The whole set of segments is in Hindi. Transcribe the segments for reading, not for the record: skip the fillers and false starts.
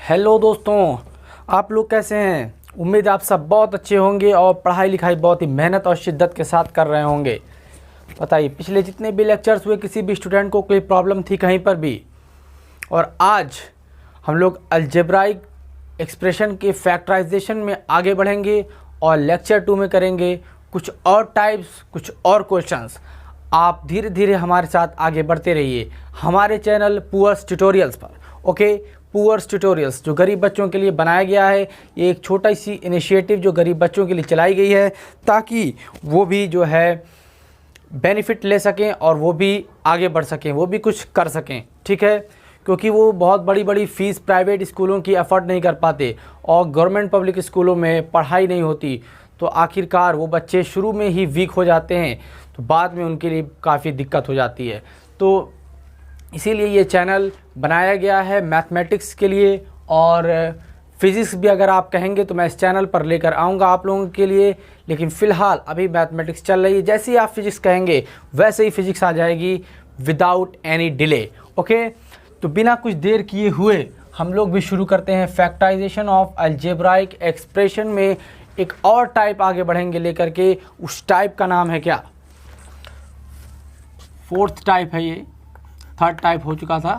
हेलो दोस्तों, आप लोग कैसे हैं। उम्मीद है आप सब बहुत अच्छे होंगे और पढ़ाई लिखाई बहुत ही मेहनत और शिद्दत के साथ कर रहे होंगे। बताइए, पिछले जितने भी लेक्चर्स हुए किसी भी स्टूडेंट को कोई प्रॉब्लम थी कहीं पर भी, और आज हम लोग अलजेब्राइक एक्सप्रेशन के फैक्टराइजेशन में आगे बढ़ेंगे और लेक्चर 2 में करेंगे कुछ और टाइप्स, कुछ और क्वेश्चंस। आप धीरे धीरे हमारे साथ आगे बढ़ते रहिए हमारे चैनल पुअर्स ट्यूटोरियल्स पर। ओके, पुअर्स ट्यूटोरियल्स जो गरीब बच्चों के लिए बनाया गया है, ये एक छोटा सी इनिशिएटिव जो गरीब बच्चों के लिए चलाई गई है ताकि वो भी जो है बेनिफिट ले सकें और वो भी आगे बढ़ सकें, वो भी कुछ कर सकें। ठीक है, क्योंकि वो बहुत बड़ी बड़ी फ़ीस प्राइवेट स्कूलों की अफोर्ड नहीं कर पाते और गवर्नमेंट पब्लिक स्कूलों में पढ़ाई नहीं होती, तो आखिरकार वो बच्चे शुरू में ही वीक हो जाते हैं, तो बाद में उनके लिए काफ़ी दिक्कत हो जाती है। तो इसीलिए ये चैनल बनाया गया है मैथमेटिक्स के लिए, और फिज़िक्स भी अगर आप कहेंगे तो मैं इस चैनल पर लेकर आऊँगा आप लोगों के लिए। लेकिन फ़िलहाल अभी मैथमेटिक्स चल रही है, जैसे ही आप फिज़िक्स कहेंगे वैसे ही फिज़िक्स आ जाएगी विदाउट एनी डिले। ओके, तो बिना कुछ देर किए हुए हम लोग भी शुरू करते हैं फैक्टराइजेशन ऑफ अलजेब्राइक एक्सप्रेशन में एक और टाइप आगे बढ़ेंगे लेकर के। उस टाइप का नाम है क्या? फोर्थ टाइप है, ये थर्ड टाइप हो चुका था,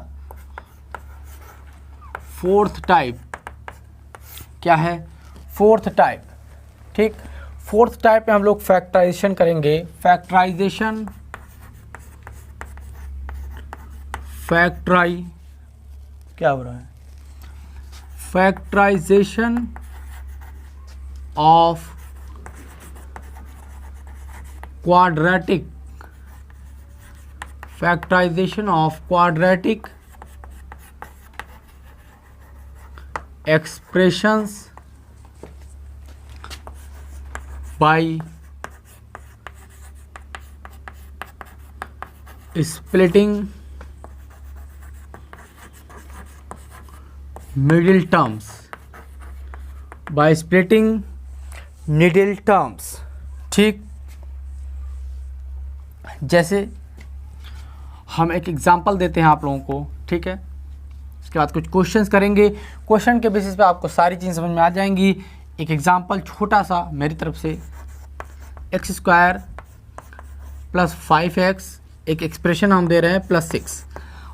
फोर्थ टाइप क्या है? Fourth type. ठीक, फोर्थ टाइप में हम लोग फैक्टराइजेशन करेंगे। फैक्टराइजेशन क्या हो रहा है? Factorisation of quadratic, factorisation of quadratic expressions by splitting middle terms, by splitting middle terms। ठीक, जैसे हम एक एग्जांपल देते हैं आप लोगों को। ठीक है, उसके बाद कुछ क्वेश्चंस करेंगे, क्वेश्चन के बेसिस पे आपको सारी चीज़ समझ में आ जाएंगी। एक एग्जांपल छोटा सा मेरी तरफ से, x² + 5x, एक एक्सप्रेशन हम दे रहे हैं +6,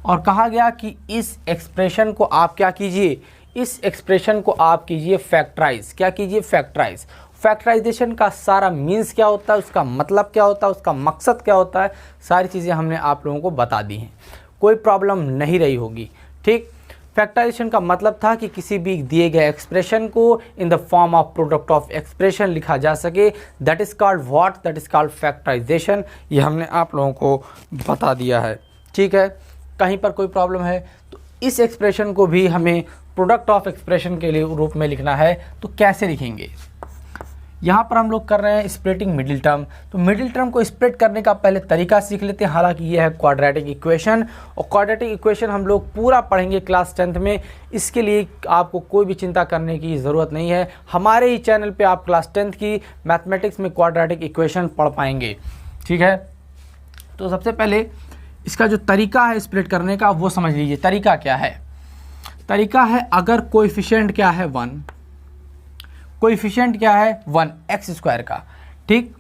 और कहा गया कि इस एक्सप्रेशन को आप क्या कीजिए, इस एक्सप्रेशन को आप कीजिए फैक्टराइज। क्या कीजिए? फैक्टराइज। फैक्टराइजेशन का सारा मीन्स क्या होता है, उसका मतलब क्या होता है, उसका मकसद क्या होता है, सारी चीज़ें हमने आप लोगों को बता दी हैं, कोई प्रॉब्लम नहीं रही होगी। ठीक, फैक्टराइजेशन का मतलब था कि किसी भी दिए गए एक्सप्रेशन को in the form of product of expression लिखा जा सके। That is called what? That is called factorisation. ये हमने आप लोगों को बता दिया है। ठीक है, कहीं पर कोई प्रॉब्लम है तो इस एक्सप्रेशन को भी हमें प्रोडक्ट ऑफ एक्सप्रेशन के लिए रूप में लिखना है, तो कैसे लिखेंगे? यहाँ पर हम लोग कर रहे हैं स्प्लिटिंग मिडिल टर्म, तो मिडिल टर्म को स्प्लिट करने का पहले तरीका सीख लेते हैं। हालांकि ये है क्वाड्रेटिक इक्वेशन, और क्वाड्रेटिक इक्वेशन हम लोग पूरा पढ़ेंगे क्लास 10th में। इसके लिए आपको कोई भी चिंता करने की ज़रूरत नहीं है, हमारे ही चैनल पे आप क्लास 10th की मैथमेटिक्स में क्वाड्रेटिक इक्वेशन पढ़ पाएंगे। ठीक है, तो सबसे पहले इसका जो तरीका है स्प्लिट करने का वो समझ लीजिए। तरीका क्या है? तरीका है, अगर कोएफिशिएंट क्या है 1, कोएफिशिएंट क्या है 1 x² का। ठीक,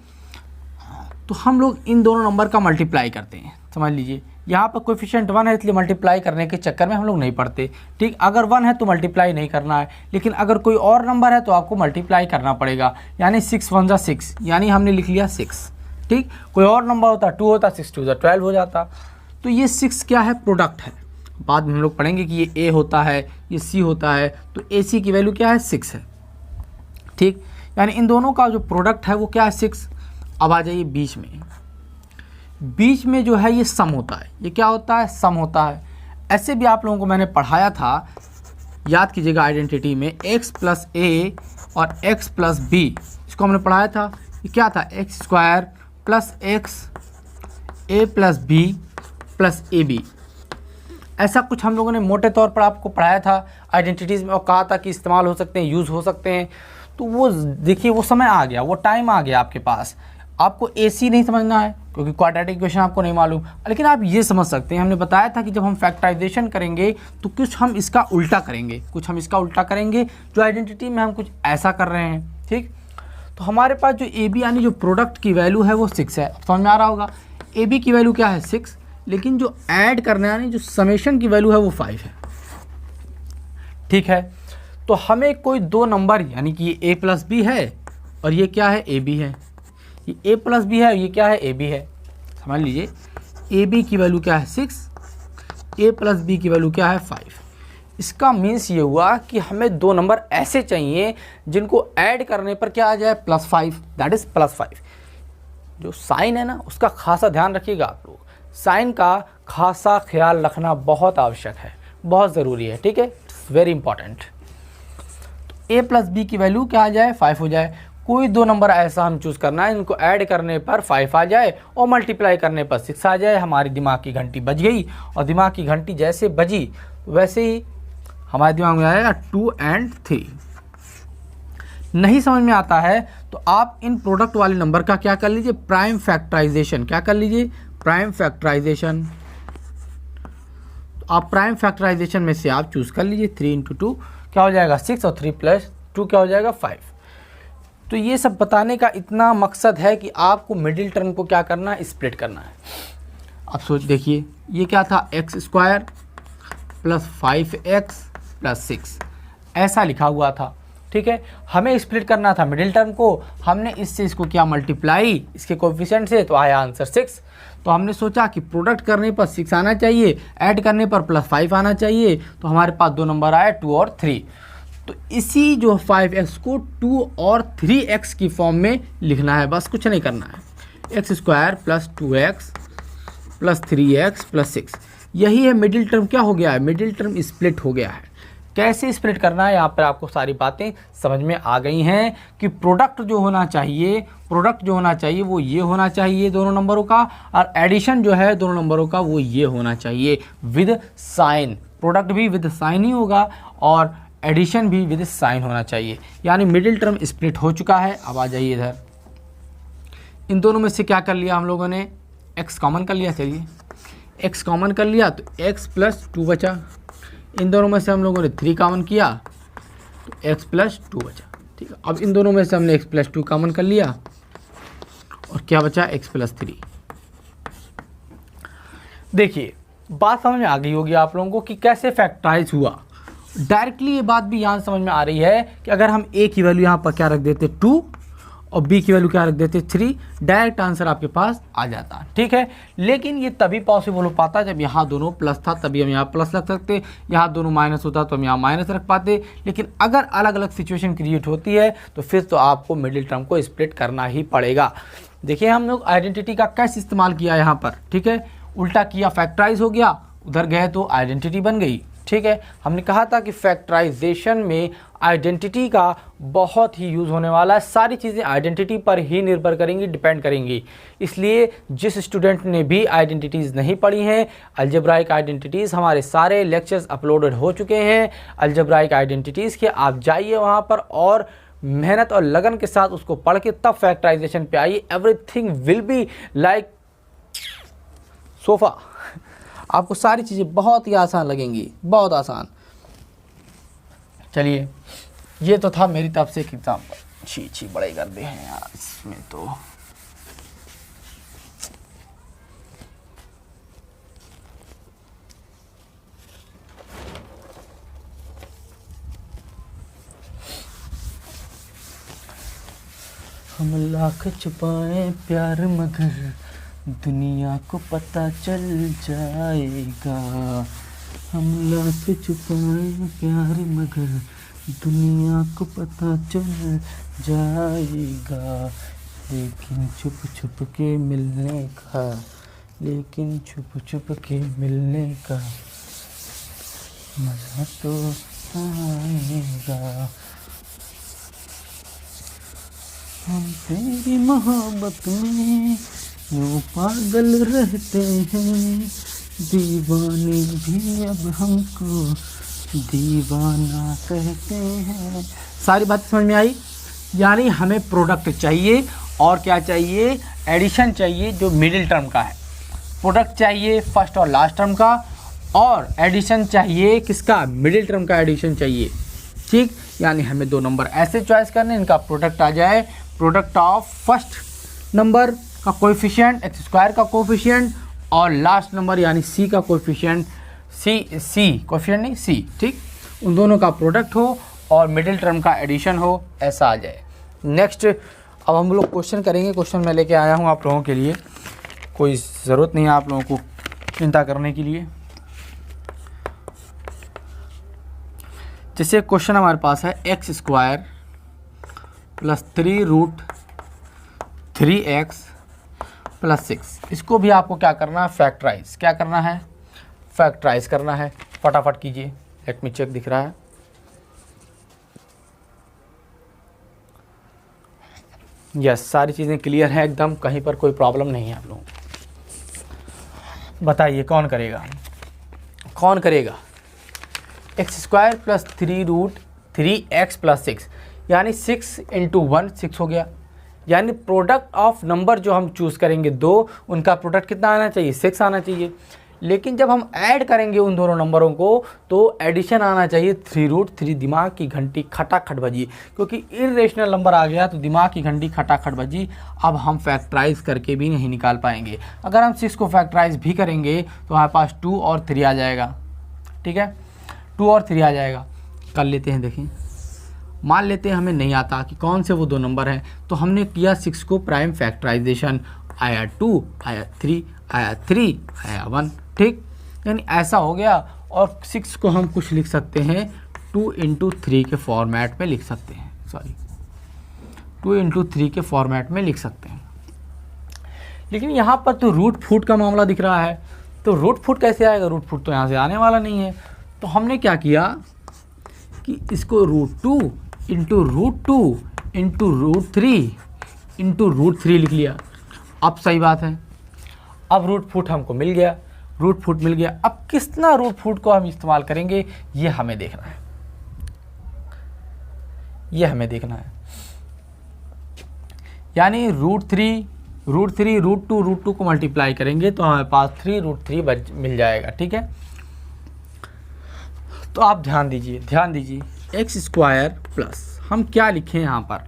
तो हम लोग इन दोनों नंबर का मल्टीप्लाई करते हैं। समझ लीजिए, यहाँ पर कोएफिशिएंट 1 है इसलिए मल्टीप्लाई करने के चक्कर में हम लोग नहीं पढ़ते। ठीक, अगर 1 है तो मल्टीप्लाई नहीं करना है, लेकिन अगर कोई और नंबर है तो आपको मल्टीप्लाई करना पड़ेगा। यानी 6 × 1 = 6, यानी हमने लिख लिया 6। ठीक, कोई और नंबर होता 2 होता, 6 × 2 = 12 हो जाता। तो ये 6 क्या है? प्रोडक्ट है। बाद में हम लोग पढ़ेंगे कि ये a होता है, ये c होता है, तो ac की वैल्यू क्या है? 6 है। ठीक, यानी इन दोनों का जो प्रोडक्ट है वो क्या है? 6। अब आ जाइए बीच में, बीच में जो है ये सम होता है। ये क्या होता है? सम होता है। ऐसे भी आप लोगों को मैंने पढ़ाया था, याद कीजिएगा आइडेंटिटी में, x + a और x + b, इसको हमने पढ़ाया था। ये क्या था? x² + x a + b + ab। ऐसा कुछ हम लोगों ने मोटे तौर पर आपको पढ़ाया था आइडेंटिटीज़ में, और कहा था कि इस्तेमाल हो सकते हैं, यूज़ हो सकते हैं। तो वो देखिए, वो समय आ गया, वो टाइम आ गया आपके पास। आपको AC नहीं समझना है, क्योंकि क्वाड्रेटिक इक्वेशन आपको नहीं मालूम। लेकिन आप ये समझ सकते हैं, हमने बताया था कि जब हम फैक्टराइजेशन करेंगे तो कुछ हम इसका उल्टा करेंगे, जो आइडेंटिटी में हम कुछ ऐसा कर रहे हैं, ठीक। तो हमारे पास जो ए बी यानी जो प्रोडक्ट की वैल्यू है वो 6 है। समझ में आ रहा होगा, ए बी की वैल्यू क्या है 6, लेकिन जो ऐड करना यानी जो समेशन की वैल्यू है वो 5 है, ठीक है। तो हमें कोई दो नंबर यानी कि ये ए प्लस बी है और ये क्या है ए बी है, ये ए प्लस बी है, ये क्या है ए बी है। समझ लीजिए ए बी की वैल्यू क्या है 6, ए प्लस बी की वैल्यू क्या है 5। इसका मीन्स ये हुआ कि हमें दो नंबर ऐसे चाहिए जिनको ऐड करने पर क्या आ जाए +5, दैट इज़ +5। जो साइन है ना उसका खासा ध्यान रखिएगा आप लोग, साइन का खासा ख्याल रखना बहुत आवश्यक है, बहुत ज़रूरी है, ठीक है, इट्स वेरी इंपॉर्टेंट। तो ए प्लस बी की वैल्यू क्या आ जाए 5 हो जाए। कोई दो नंबर ऐसा हम चूज़ करना है इनको ऐड करने पर 5 आ जाए और मल्टीप्लाई करने पर 6 आ जाए। हमारी दिमाग की घंटी बज गई, और दिमाग की घंटी जैसे बजी वैसे ही हमारे दिमाग में आएगा 2 और 3। नहीं समझ में आता है तो आप इन प्रोडक्ट वाले नंबर का क्या कर लीजिए, प्राइम फैक्टराइजेशन। क्या कर लीजिए, प्राइम फैक्टराइजेशन। तो आप प्राइम फैक्टराइजेशन में से आप चूज़ कर लीजिए 3 × 2 क्या हो जाएगा 6 और 3 + 2 क्या हो जाएगा 5। तो ये सब बताने का इतना मकसद है कि आपको मिडिल टर्म को क्या करना है, स्प्लिट करना है। अब सोच देखिए ये क्या था x² + 5x + 6 ऐसा लिखा हुआ था, ठीक है। हमें स्प्लिट करना था मिडिल टर्म को, हमने इससे इसको क्या मल्टीप्लाई इसके कोएफिशिएंट से, तो आया आंसर 6। तो हमने सोचा कि प्रोडक्ट करने पर 6 आना चाहिए, ऐड करने पर +5 आना चाहिए, तो हमारे पास दो नंबर आए 2 और 3। तो इसी जो 5x को 2 और 3x की फॉर्म में लिखना है, बस कुछ नहीं करना है। x² + 2x + 3x + 6 यही है मिडिल टर्म। क्या हो गया है, मिडिल टर्म स्प्लिट हो गया है। कैसे स्प्लिट करना है यहाँ पर आपको सारी बातें समझ में आ गई हैं कि प्रोडक्ट जो होना चाहिए वो ये होना चाहिए दोनों नंबरों का, और एडिशन जो है दोनों नंबरों का वो ये होना चाहिए विद साइन। प्रोडक्ट भी विद साइन ही होगा और एडिशन भी विद साइन होना चाहिए, यानी मिडिल टर्म स्प्लिट हो चुका है। अब आ जाइए इधर, इन दोनों में से क्या कर लिया हम लोगों ने, x कॉमन कर लिया। चलिए x कॉमन कर लिया तो x + 2 बचा। इन दोनों में से हम लोगों ने 3 कॉमन किया तो x + 2 बचा, ठीक है। अब इन दोनों में से हमने x + 2 कॉमन कर लिया और क्या बचा x + 3। देखिए बात समझ में आ गई होगी आप लोगों को कि कैसे फैक्टराइज हुआ। डायरेक्टली ये बात भी यहाँ समझ में आ रही है कि अगर हम a की वैल्यू यहाँ पर क्या रख देते 2 और b की वैल्यू क्या रख देते 3, डायरेक्ट आंसर आपके पास आ जाता, ठीक है। लेकिन ये तभी पॉसिबल हो पाता जब यहाँ दोनों प्लस था, तभी हम यहाँ प्लस रख सकते, यहाँ दोनों माइनस होता तो हम यहाँ माइनस रख पाते। लेकिन अगर अलग अलग सिचुएशन क्रिएट होती है तो फिर तो आपको मिडिल टर्म को स्प्लिट करना ही पड़ेगा। देखिए हम लोग आइडेंटिटी का कैसे इस्तेमाल किया यहाँ पर, ठीक है। उल्टा किया, फैक्टराइज हो गया, उधर गए तो आइडेंटिटी बन गई, ठीक है। हमने कहा था कि फैक्टराइजेशन में आइडेंटिटी का बहुत ही यूज़ होने वाला है। सारी चीज़ें आइडेंटिटी पर ही निर्भर करेंगी, डिपेंड करेंगी। इसलिए जिस स्टूडेंट ने भी आइडेंटिटीज़ नहीं पढ़ी हैं, अलजेब्राइक आइडेंटिटीज़ हमारे सारे लेक्चर्स अपलोडेड हो चुके हैं। अलजेब्राइक आइडेंटिटीज़ के आप जाइए वहाँ पर और मेहनत और लगन के साथ उसको पढ़ के तब फैक्टराइजेशन पे आइए। Everything will be like sofa. आपको सारी चीज़ें बहुत ही आसान लगेंगी, बहुत आसान। चलिए ये तो था मेरी तरफ से एक एग्जाम्पल। छी बड़े गंदे हैं यार इसमें तो। हम लाख छुपाए प्यार मगर दुनिया को पता चल जाएगा। हम लाख छुपाए प्यार मगर दुनिया को पता चल जाएगा। लेकिन छुप छुप के मिलने का, लेकिन छुप छुप के मिलने का मज़ा तो आएगा। हम तेरी मोहब्बत में यूँ पागल रहते हैं, दीवाने भी अब हमको दीवाना कहते हैं। सारी बात समझ में आई। यानी हमें प्रोडक्ट चाहिए और क्या चाहिए, एडिशन चाहिए जो मिडिल टर्म का है, प्रोडक्ट चाहिए फर्स्ट और लास्ट टर्म का, और एडिशन चाहिए किसका, मिडिल टर्म का एडिशन चाहिए। ठीक, यानी हमें 2 नंबर ऐसे चॉइस करने, इनका प्रोडक्ट आ जाए, प्रोडक्ट ऑफ फर्स्ट नंबर का कोएफिशिएंट एक्स स्क्वायर का कोएफिशिएंट और लास्ट नंबर यानी सी का कोएफिशिएंट, सी कोएफिशिएंट नहीं सी, ठीक, उन दोनों का प्रोडक्ट हो और मिडिल टर्म का एडिशन हो, ऐसा आ जाए। नेक्स्ट अब हम लोग क्वेश्चन करेंगे। क्वेश्चन मैं लेके आया हूँ आप लोगों के लिए, कोई ज़रूरत नहीं है आप लोगों को चिंता करने के लिए। जैसे क्वेश्चन हमारे पास है x square plus 3√3x plus 6, इसको भी आपको क्या करना है, फैक्टराइज, क्या करना है, फैक्टराइज करना है। फटाफट कीजिए, लेट मी चेक, दिख रहा है, यस, सारी चीज़ें क्लियर हैं एकदम, कहीं पर कोई प्रॉब्लम नहीं है आप लोगों को। बताइए कौन करेगा, कौन करेगा। X square plus 3√3x plus 6 यानी 6 × 1 6 हो गया, यानी प्रोडक्ट ऑफ नंबर जो हम चूज़ करेंगे 2, उनका प्रोडक्ट कितना आना चाहिए, 6 आना चाहिए। लेकिन जब हम ऐड करेंगे उन दोनों नंबरों को तो एडिशन आना चाहिए 3√3। दिमाग की घंटी खटाखट बजी, क्योंकि इर्रेशनल नंबर आ गया तो दिमाग की घंटी खटाखट बजी। अब हम फैक्टराइज करके भी नहीं निकाल पाएंगे। अगर हम 6 को फैक्टराइज भी करेंगे तो हमारे पास 2 और 3 आ जाएगा, ठीक है, 2 और 3 आ जाएगा। कर लेते हैं, देखिए, मान लेते हैं हमें नहीं आता कि कौन से वो 2 नंबर हैं, तो हमने किया 6 को प्राइम फैक्टराइजेशन, आया 2, आया 3, आया 3, आया 1, ठीक, यानी ऐसा हो गया। और 6 को हम कुछ लिख सकते हैं 2 × 3 के फॉर्मेट में लिख सकते हैं, 2 × 3 के फॉर्मेट में लिख सकते हैं। लेकिन यहाँ पर तो रूट फुट का मामला दिख रहा है, तो रूट फुट कैसे आएगा, रूट फुट तो यहाँ से आने वाला नहीं है। तो हमने क्या किया कि इसको √2 × √2 × √3 × √3 लिख लिया। अब सही बात है, अब रूट फुट हमको मिल गया, रूट फुट मिल गया। अब कितना रूट फुट को हम इस्तेमाल करेंगे ये हमें देखना है, ये हमें देखना है। यानी √3 √2 को मल्टीप्लाई करेंगे तो हमारे पास 3√3 मिल जाएगा, ठीक है। तो आप ध्यान दीजिए, ध्यान दीजिए, एक्स स्क्वायर प्लस हम क्या लिखें यहाँ पर,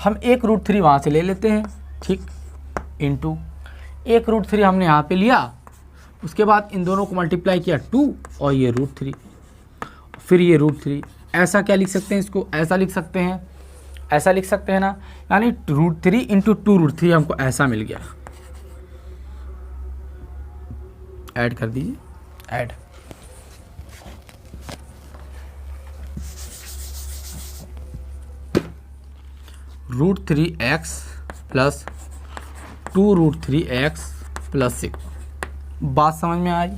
हम एक √3 वहाँ से ले लेते हैं, ठीक, इंटू एक √3 हमने यहाँ पे लिया, उसके बाद इन दोनों को मल्टीप्लाई किया 2 और ये √3, फिर ये √3। ऐसा क्या लिख सकते हैं, इसको ऐसा लिख सकते हैं, ऐसा लिख सकते हैं ना, यानी √3 × 2√3 हमको ऐसा मिल गया। ऐड कर दीजिए, add, √3x plus 2√3x plus 6। बात समझ में आई,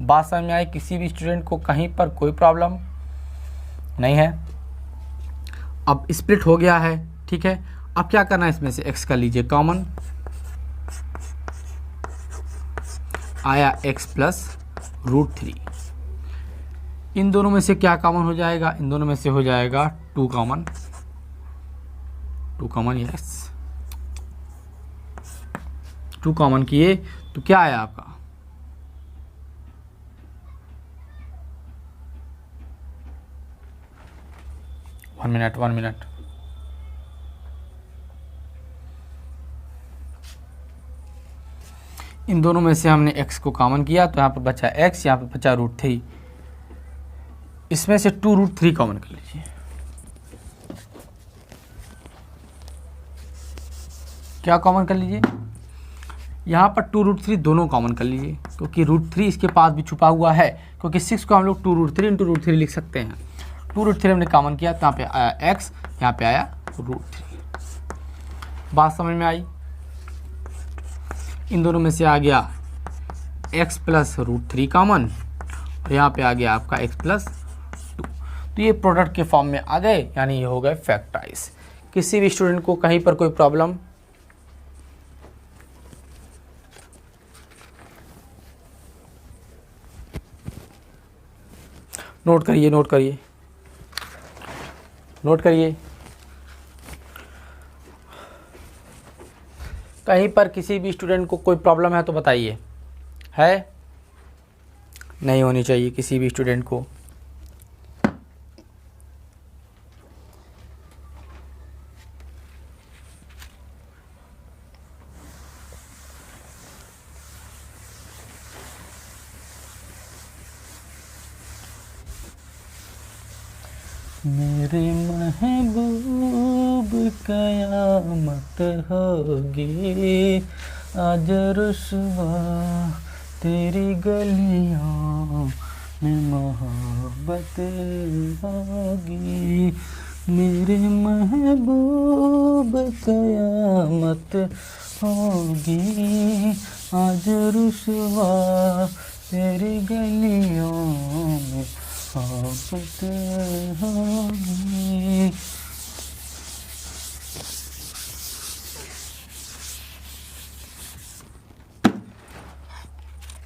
बात समझ में आई, किसी भी स्टूडेंट को कहीं पर कोई प्रॉब्लम नहीं है। अब स्प्लिट हो गया है, ठीक है। अब क्या करना है, इसमें से x का लीजिए कॉमन, आया x प्लस √3। इन दोनों में से क्या कॉमन हो जाएगा, इन दोनों में से हो जाएगा 2 कॉमन, 2 कॉमन, यस, 2 कॉमन किए तो क्या आया आपका, वन मिनट, इन दोनों में से हमने x को कॉमन किया तो यहाँ पर बचा x, यहाँ पर बचा √3। इसमें से 2√3 कॉमन कर लीजिए, क्या कॉमन कर लीजिए, यहाँ पर 2√3 दोनों कॉमन कर लीजिए, क्योंकि √3 इसके पास भी छुपा हुआ है, क्योंकि 6 को हम लोग 2√3 × √3 लिख सकते हैं। 2√3 हमने कॉमन किया तो यहाँ पे आया x, यहाँ पे आया √3। बात समझ में आई, इन दोनों में से आ गया x प्लस √3 कॉमन और यहाँ पे आ गया आपका x प्लस 2। तो ये प्रोडक्ट के फॉर्म में आ गए, यानी ये हो गए फैक्टराइज। किसी भी स्टूडेंट को कहीं पर कोई प्रॉब्लम, नोट करिए, कहीं पर किसी भी स्टूडेंट को कोई प्रॉब्लम है तो बताइए, है? नहीं होनी चाहिए किसी भी स्टूडेंट को। मेरे महबूब कयामत होगी, आज रुसवा तेरी गलियों में मोहब्बत होगी। मेरे महबूब कयामत होगी, आज रुसवा तेरी गलियों में मोहब्बत होगी।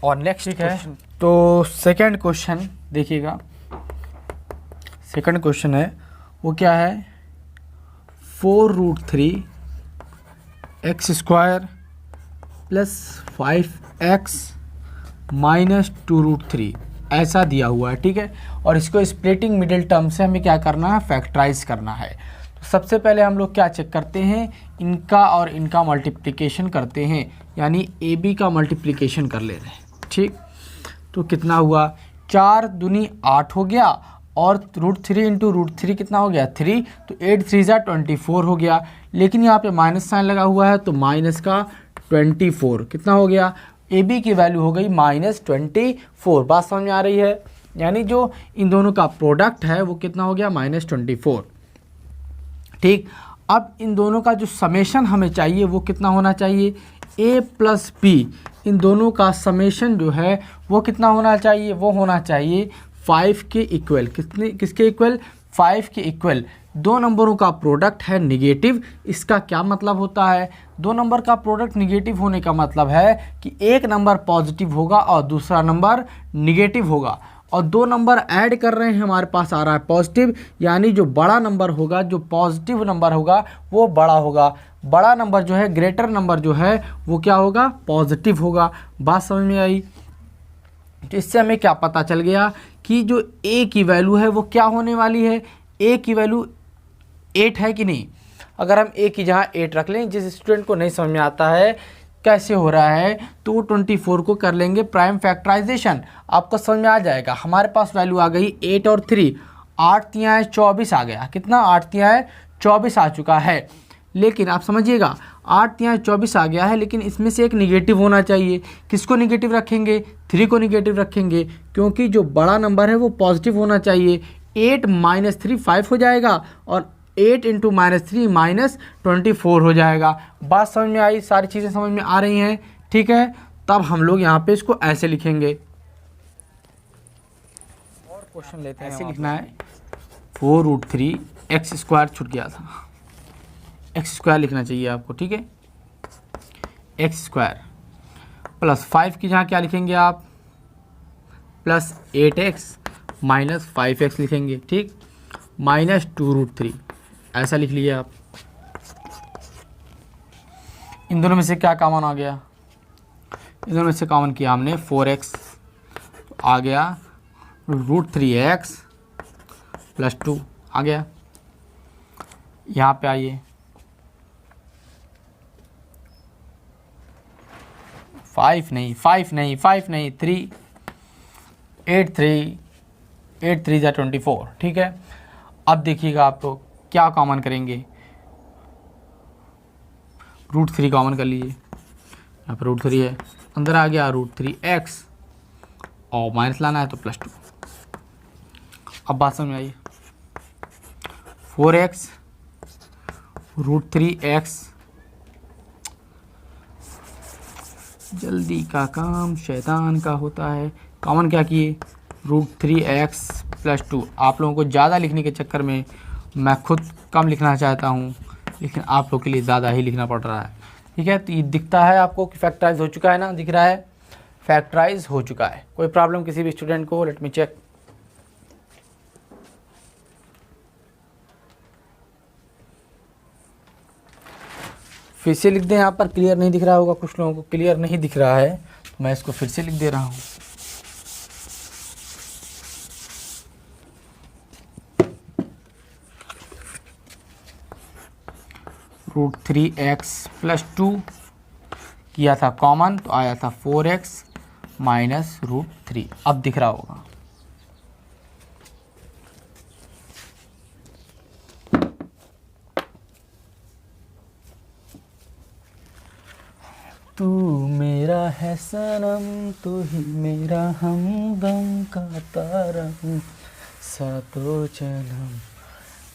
और नेक्स्ट है तो सेकंड क्वेश्चन देखिएगा। सेकंड क्वेश्चन है वो क्या है, 4√3 x square plus 5x minus 2√3 ऐसा दिया हुआ है, ठीक है। और इसको स्प्लिटिंग मिडिल टर्म से हमें क्या करना है, फैक्टराइज करना है। तो सबसे पहले हम लोग क्या चेक करते हैं, इनका और इनका मल्टीप्लिकेशन करते हैं, यानी ए बी का मल्टीप्लिकेशन कर ले रहे हैं, ठीक। तो कितना हुआ, 4 दूनी 8 हो गया, और √3 इंटू √3 कितना हो गया 3, तो 8 3 जा 24 हो गया। लेकिन यहाँ पे माइनस साइन लगा हुआ है तो माइनस का 24 कितना हो गया, ए बी की वैल्यू हो गई -24। बात समझ में आ रही है, यानी जो इन दोनों का प्रोडक्ट है वो कितना हो गया -24, ठीक। अब इन दोनों का जो समेशन हमें चाहिए वो कितना होना चाहिए, a प्लस बी, इन दोनों का समेशन जो है वो कितना होना चाहिए, वो होना चाहिए 5 के इक्वल। किसके इक्वल, 5 के इक्वल। दो नंबरों का प्रोडक्ट है निगेटिव, इसका क्या मतलब होता है, दो नंबर का प्रोडक्ट निगेटिव होने का मतलब है कि एक नंबर पॉजिटिव होगा और दूसरा नंबर निगेटिव होगा, और दो नंबर ऐड कर रहे हैं, हमारे पास आ रहा है पॉजिटिव, यानी जो बड़ा नंबर होगा, जो पॉजिटिव नंबर होगा वो बड़ा होगा। बड़ा नंबर जो है, ग्रेटर नंबर जो है वो क्या होगा, पॉजिटिव होगा। बात समझ में आई। तो इससे हमें क्या पता चल गया कि जो a की वैल्यू है वो क्या होने वाली है, a की वैल्यू 8 है कि नहीं। अगर हम a की जहाँ 8 रख लें, जिस स्टूडेंट को नहीं समझ में आता है कैसे हो रहा है, तो वो 24 को कर लेंगे प्राइम फैक्टराइजेशन, आपको समझ में आ जाएगा। हमारे पास वैल्यू आ गई 8 और 3, 8 तिहाई 24 आ गया, कितना 8 तिहाई 24 आ चुका है। लेकिन आप समझिएगा 8 तिहाई 24 आ गया है, लेकिन इसमें से एक निगेटिव होना चाहिए। किसको निगेटिव रखेंगे, 3 को निगेटिव रखेंगे, क्योंकि जो बड़ा नंबर है वो पॉजिटिव होना चाहिए। 8 - 3 5 हो जाएगा, और 8 इंटू -3 -24 हो जाएगा। बात समझ में आई, सारी चीज़ें समझ में आ रही हैं, ठीक है। तब हम लोग यहाँ पे इसको ऐसे लिखेंगे। और क्वेश्चन लेते हैं, ऐसे लिखना है 4√3 एक्स स्क्वायर छूट गया था, एक्स स्क्वायर लिखना चाहिए आपको, ठीक है। एक्स स्क्वायर प्लस 5 की जहाँ क्या लिखेंगे आप, प्लस 8x माइनस 5x लिखेंगे, ठीक, माइनस 2√3 ऐसा लिख लिए आप। इन दोनों में से क्या कॉमन आ गया, इन दोनों में से कॉमन किया हमने 4x, आ गया √3x प्लस 2 आ गया। यहाँ पे आइए 5 नहीं 3, 8 3 जा 24, ठीक है। अब देखिएगा आप लोग क्या कॉमन करेंगे, √3 कॉमन कर लीजिए, यहाँ पर √3 है, अंदर आ गया √3x, और माइनस लाना है तो +2। अब बात समझ में आई, 4x √3x, जल्दी का काम शैतान का होता है। कॉमन क्या किए, √3x प्लस 2। आप लोगों को ज़्यादा लिखने के चक्कर में मैं खुद कम लिखना चाहता हूँ, लेकिन आप लोग के लिए ज़्यादा ही लिखना पड़ रहा है, ठीक है। तो ये दिखता है आपको कि फैक्टराइज हो चुका है ना, दिख रहा है फैक्टराइज हो चुका है। कोई प्रॉब्लम किसी भी स्टूडेंट को, लेट मी चेक। फिर से लिख दें, यहाँ पर क्लियर नहीं दिख रहा होगा, कुछ लोगों को क्लियर नहीं दिख रहा है तो मैं इसको फिर से लिख दे रहा हूँ। √3x+2 किया था कॉमन तो आया था 4x - √3। अब दिख रहा होगा। तू मेरा है सनम, तू ही मेरा हमदम, गाता रहूं सातों जन्म।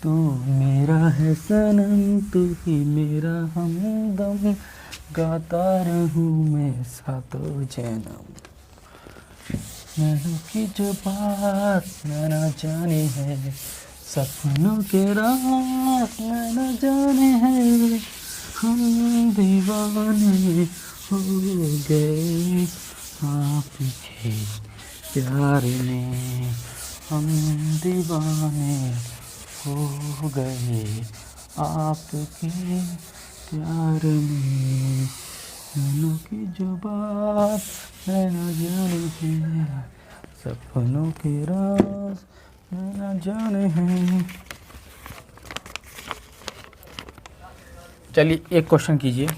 तू मेरा है सनम, तू ही मेरा हमदम, गाता रहूं मैं सातों जन्म। नैनों की जो बात न जाने है, सपनों के रात न जाने हैं, हम दीवाने हो गए आपके प्यार में, हम दीवाने हो गए आपके प्यार में। नैनों की जो बात न जाने हैं, सपनों के राज न जाने हैं। चलिए एक क्वेश्चन कीजिए।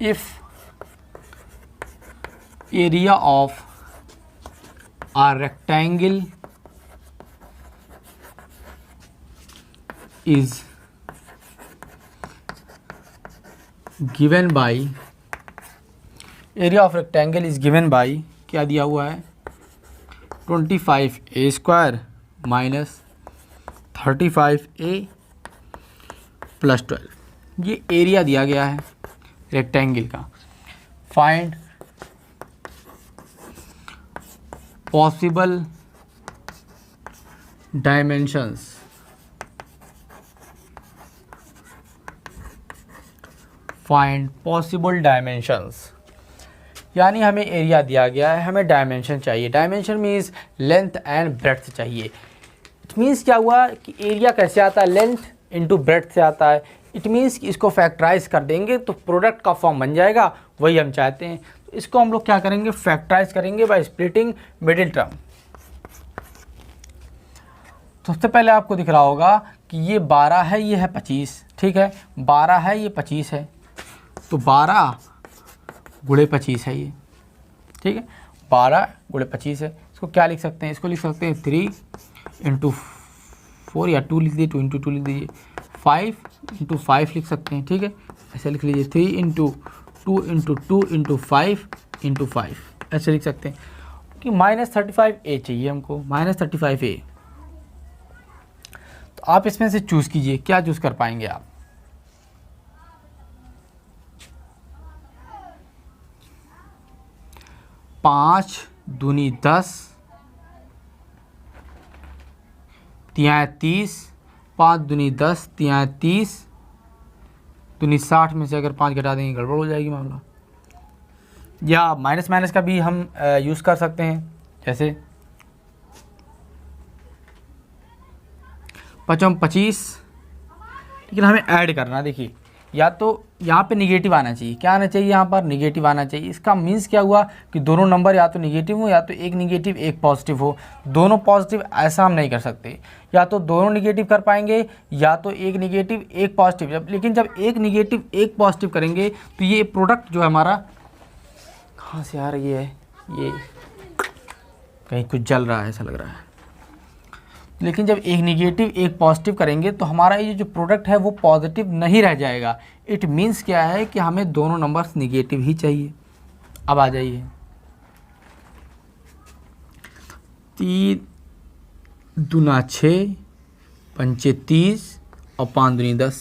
If area of a rectangle is given by, area of rectangle is given by, क्या दिया हुआ है 25a² - 35a + 12, ये एरिया दिया गया है रेक्टेंगल का। Find possible dimensions, find possible dimensions, यानी हमें एरिया दिया गया है, हमें डायमेंशन चाहिए। Dimension means length and breadth चाहिए। इट मीन्स क्या हुआ कि एरिया कैसे आता है, लेंथ इंटू ब्रेड्थ से आता है। इट मीन्स कि इसको फैक्टराइज कर देंगे तो प्रोडक्ट का फॉर्म बन जाएगा, वही हम चाहते हैं। तो इसको हम लोग क्या करेंगे, फैक्टराइज करेंगे बाय स्प्लिटिंग मिडिल टर्म। सबसे पहले आपको दिख रहा होगा कि ये 12 है, ये है 25, ठीक है। 12 है, ये 25 है, तो 12 × 25 है ये, ठीक है। 12 × 25 है। इसको क्या लिख सकते हैं, इसको लिख सकते हैं 3 × 4 या 2 लिख दीजिए, 2 × 2 लिख दीजिए, 5 × 5 लिख सकते हैं, ठीक है। ऐसे लिख लीजिए 3 × 2 × 2 × 5 × 5 ऐसे लिख सकते हैं कि -35a चाहिए हमको, -35a। तो आप इसमें से चूज़ कीजिए, क्या चूज़ कर पाएंगे आप। पाँच दूनी 10, 3 30, 5 दूनी 10, 3 30, दूनी 60 में से अगर 5 घटा देंगे गड़बड़ हो जाएगी मामला। या माइनस माइनस का भी हम यूज़ कर सकते हैं, जैसे 5 25, लेकिन हमें ऐड करना। देखिए या तो यहाँ पे निगेटिव आना चाहिए, क्या आना चाहिए, यहाँ पर निगेटिव आना चाहिए। इसका मीन्स क्या हुआ कि दोनों नंबर या तो निगेटिव हो, या तो एक निगेटिव एक पॉजिटिव हो। दोनों पॉजिटिव ऐसा हम नहीं कर सकते, या तो दोनों निगेटिव कर पाएंगे या तो एक निगेटिव एक पॉजिटिव। लेकिन जब एक निगेटिव एक पॉजिटिव करेंगे तो ये प्रोडक्ट जो है हमारा, कहाँ से आ रही है, ये कहीं कुछ जल रहा है ऐसा लग रहा है। लेकिन जब एक निगेटिव एक पॉजिटिव करेंगे तो हमारा ये जो प्रोडक्ट है वो पॉजिटिव नहीं रह जाएगा। इट मीन्स क्या है कि हमें दोनों नंबर्स निगेटिव ही चाहिए। अब आ जाइए, 3 दूना 6, 5 30 और 5 दूनी 10।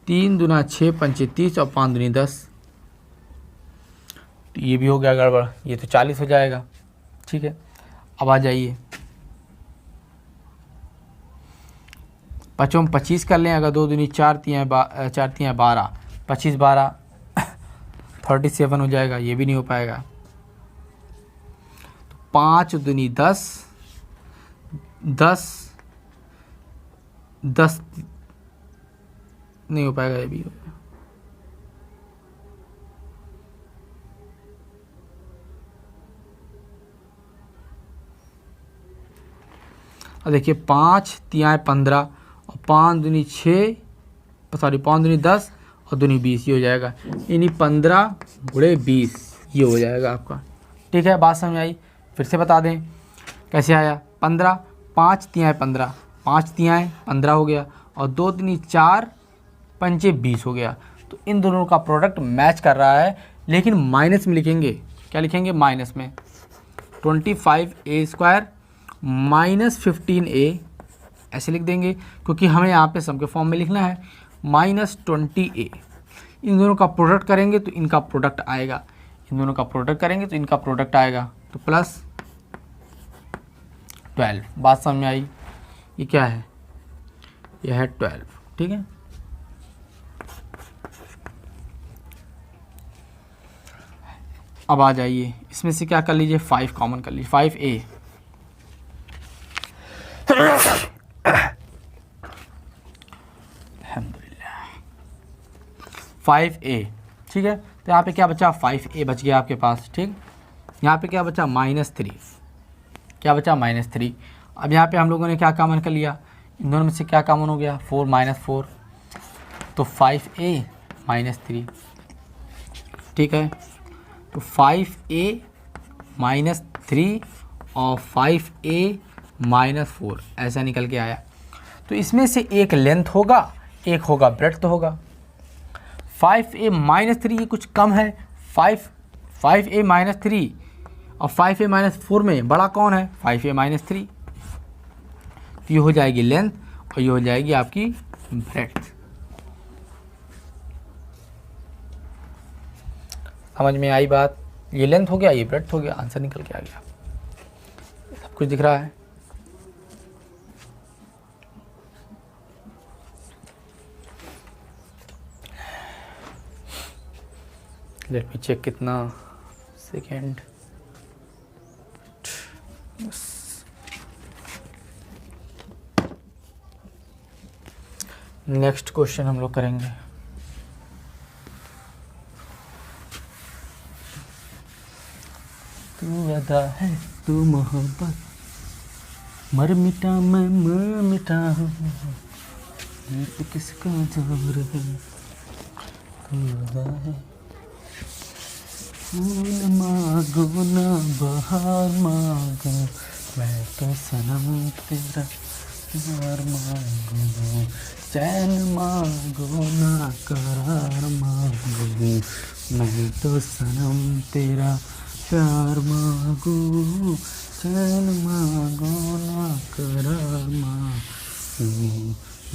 3 दूना 6, 5 30 और 5 दूनी 10, तो ये भी हो गया गड़बड़, ये तो 40 हो जाएगा, ठीक है। अब आ जाइए 5 25 कर लें, अगर 2 दूनी 4 3 12, 25 12 37 हो जाएगा, ये भी नहीं हो पाएगा। तो 5 दूनी 10, 10 10 नहीं हो पाएगा ये भी। और देखिए 5 तियाएँ 15 और 5 दूनी 6, सॉरी 5 दूनी 10 और दूनी 20, ये हो जाएगा। यानी 15 गुणे 20 ये हो जाएगा आपका। ठीक है, बात समझ आई? फिर से बता दें कैसे आया। 15, 5 तियाएँ 15, 5 तियाएँ 15 हो गया और 2 दूनी 4, 5 20 हो गया। तो इन दोनों का प्रोडक्ट मैच कर रहा है, लेकिन माइनस में लिखेंगे। क्या लिखेंगे? माइनस में 25a² माइनस 15a, ऐसे लिख देंगे क्योंकि हमें यहाँ पे सम के फॉर्म में लिखना है। माइनस 20a, इन दोनों का प्रोडक्ट करेंगे तो इनका प्रोडक्ट आएगा, इन दोनों का प्रोडक्ट करेंगे तो इनका प्रोडक्ट आएगा, तो प्लस 12। बात समझ में आई? ये क्या है? यह है 12। ठीक है, अब आ जाइए, इसमें से क्या कर लीजिए? 5 कॉमन कर लीजिए। 5a, अल्हम्दुलिल्लाह 5a। ठीक है, तो यहाँ पे क्या बचा? 5a बच गया आपके पास। ठीक, यहाँ पे क्या बचा? -3। क्या बचा? -3। अब यहाँ पे हम लोगों ने क्या कॉमन कर लिया? इन दोनों में से क्या कॉमन हो गया? 4 - 4, तो 5a - 3। ठीक है, तो 5a - 3 और 5a - 4 ऐसा निकल के आया। तो इसमें से एक लेंथ होगा, एक होगा ब्रेड्थ होगा। 5a - 3 ये कुछ कम है। 5a - 3 और 5a - 4 में बड़ा कौन है? 5a - 3। तो ये हो जाएगी लेंथ और ये हो जाएगी आपकी ब्रेड्थ। समझ में आई बात? ये लेंथ हो गया, ये ब्रेड्थ हो गया, आंसर निकल के आ गया। सब कुछ दिख रहा है। लेट मी चेक कितना सेकेंड। नेक्स्ट क्वेश्चन हम लोग करेंगे। तू अदा है तू मोहब्बत, मर मिटा मैं मर मिटा हूँ, तो किसका जोर है? तू अदा है, फूल मांगो ना बहार मांगो, मैं तो सनम तेरा प्यार मांगो, चैन मांगो ना करार मांगो, मैं तो सनम तेरा प्यार मांगो, चैन मांगो ना करार मांगो,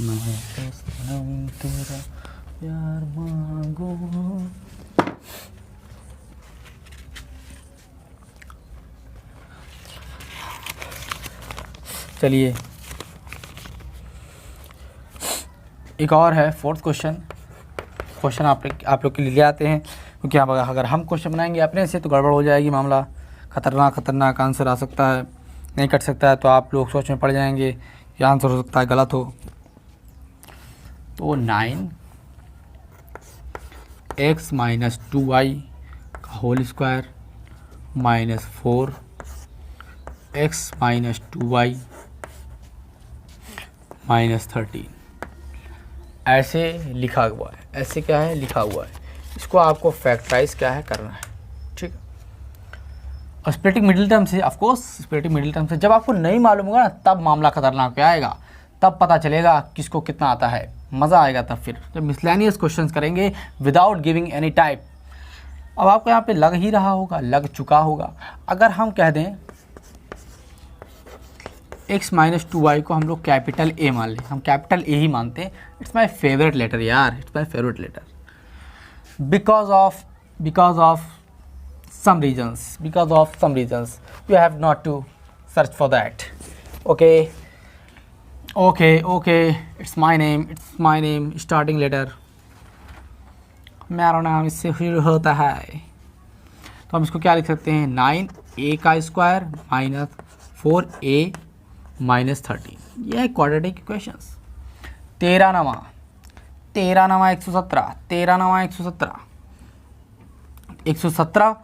मैं तो सनम तेरा प्यार मांगो। चलिए एक और है, 4th क्वेश्चन आप लोग के लिए ले आते हैं, क्योंकि आप अगर हम क्वेश्चन बनाएंगे अपने से तो गड़बड़ हो जाएगी, मामला खतरनाक आंसर आ सकता है, नहीं कट सकता है, तो आप लोग सोच में पड़ जाएंगे कि आंसर हो सकता है गलत हो। तो 9x - 2y का होल स्क्वायर -4x - 2y -13 ऐसे लिखा हुआ है। ऐसे क्या है? लिखा हुआ है। इसको आपको फैक्टराइज क्या है करना है। ठीक है, और स्प्लिटिंग मिडिल टर्म से, ऑफकोर्स स्प्लिटिंग मिडिल टर्म से जब आपको नहीं मालूम होगा ना, तब मामला खतरनाक पे आएगा, तब पता चलेगा किसको कितना आता है, मज़ा आएगा तब। फिर जब मिसलेनियस क्वेश्चंस करेंगे विदाउट गिविंग एनी टाइप। अब आपको यहाँ पे लग ही रहा होगा, लग चुका होगा। अगर हम कह दें x - 2y को हम लोग कैपिटल A मान लें, हम कैपिटल A ही मानते हैं। इट्स माई फेवरेट लेटर यार, it's my favourite letter, because of some reasons you have not to search for that. Okay, it's my name, starting letter मेरा नाम इससे शुरू होता है। तो हम इसको क्या लिख सकते हैं? 9a का स्क्वायर -4a - 13। यह है क्वाड्रेटिक इक्वेशंस। 13 नवा 117, 13 नवा 117, 117,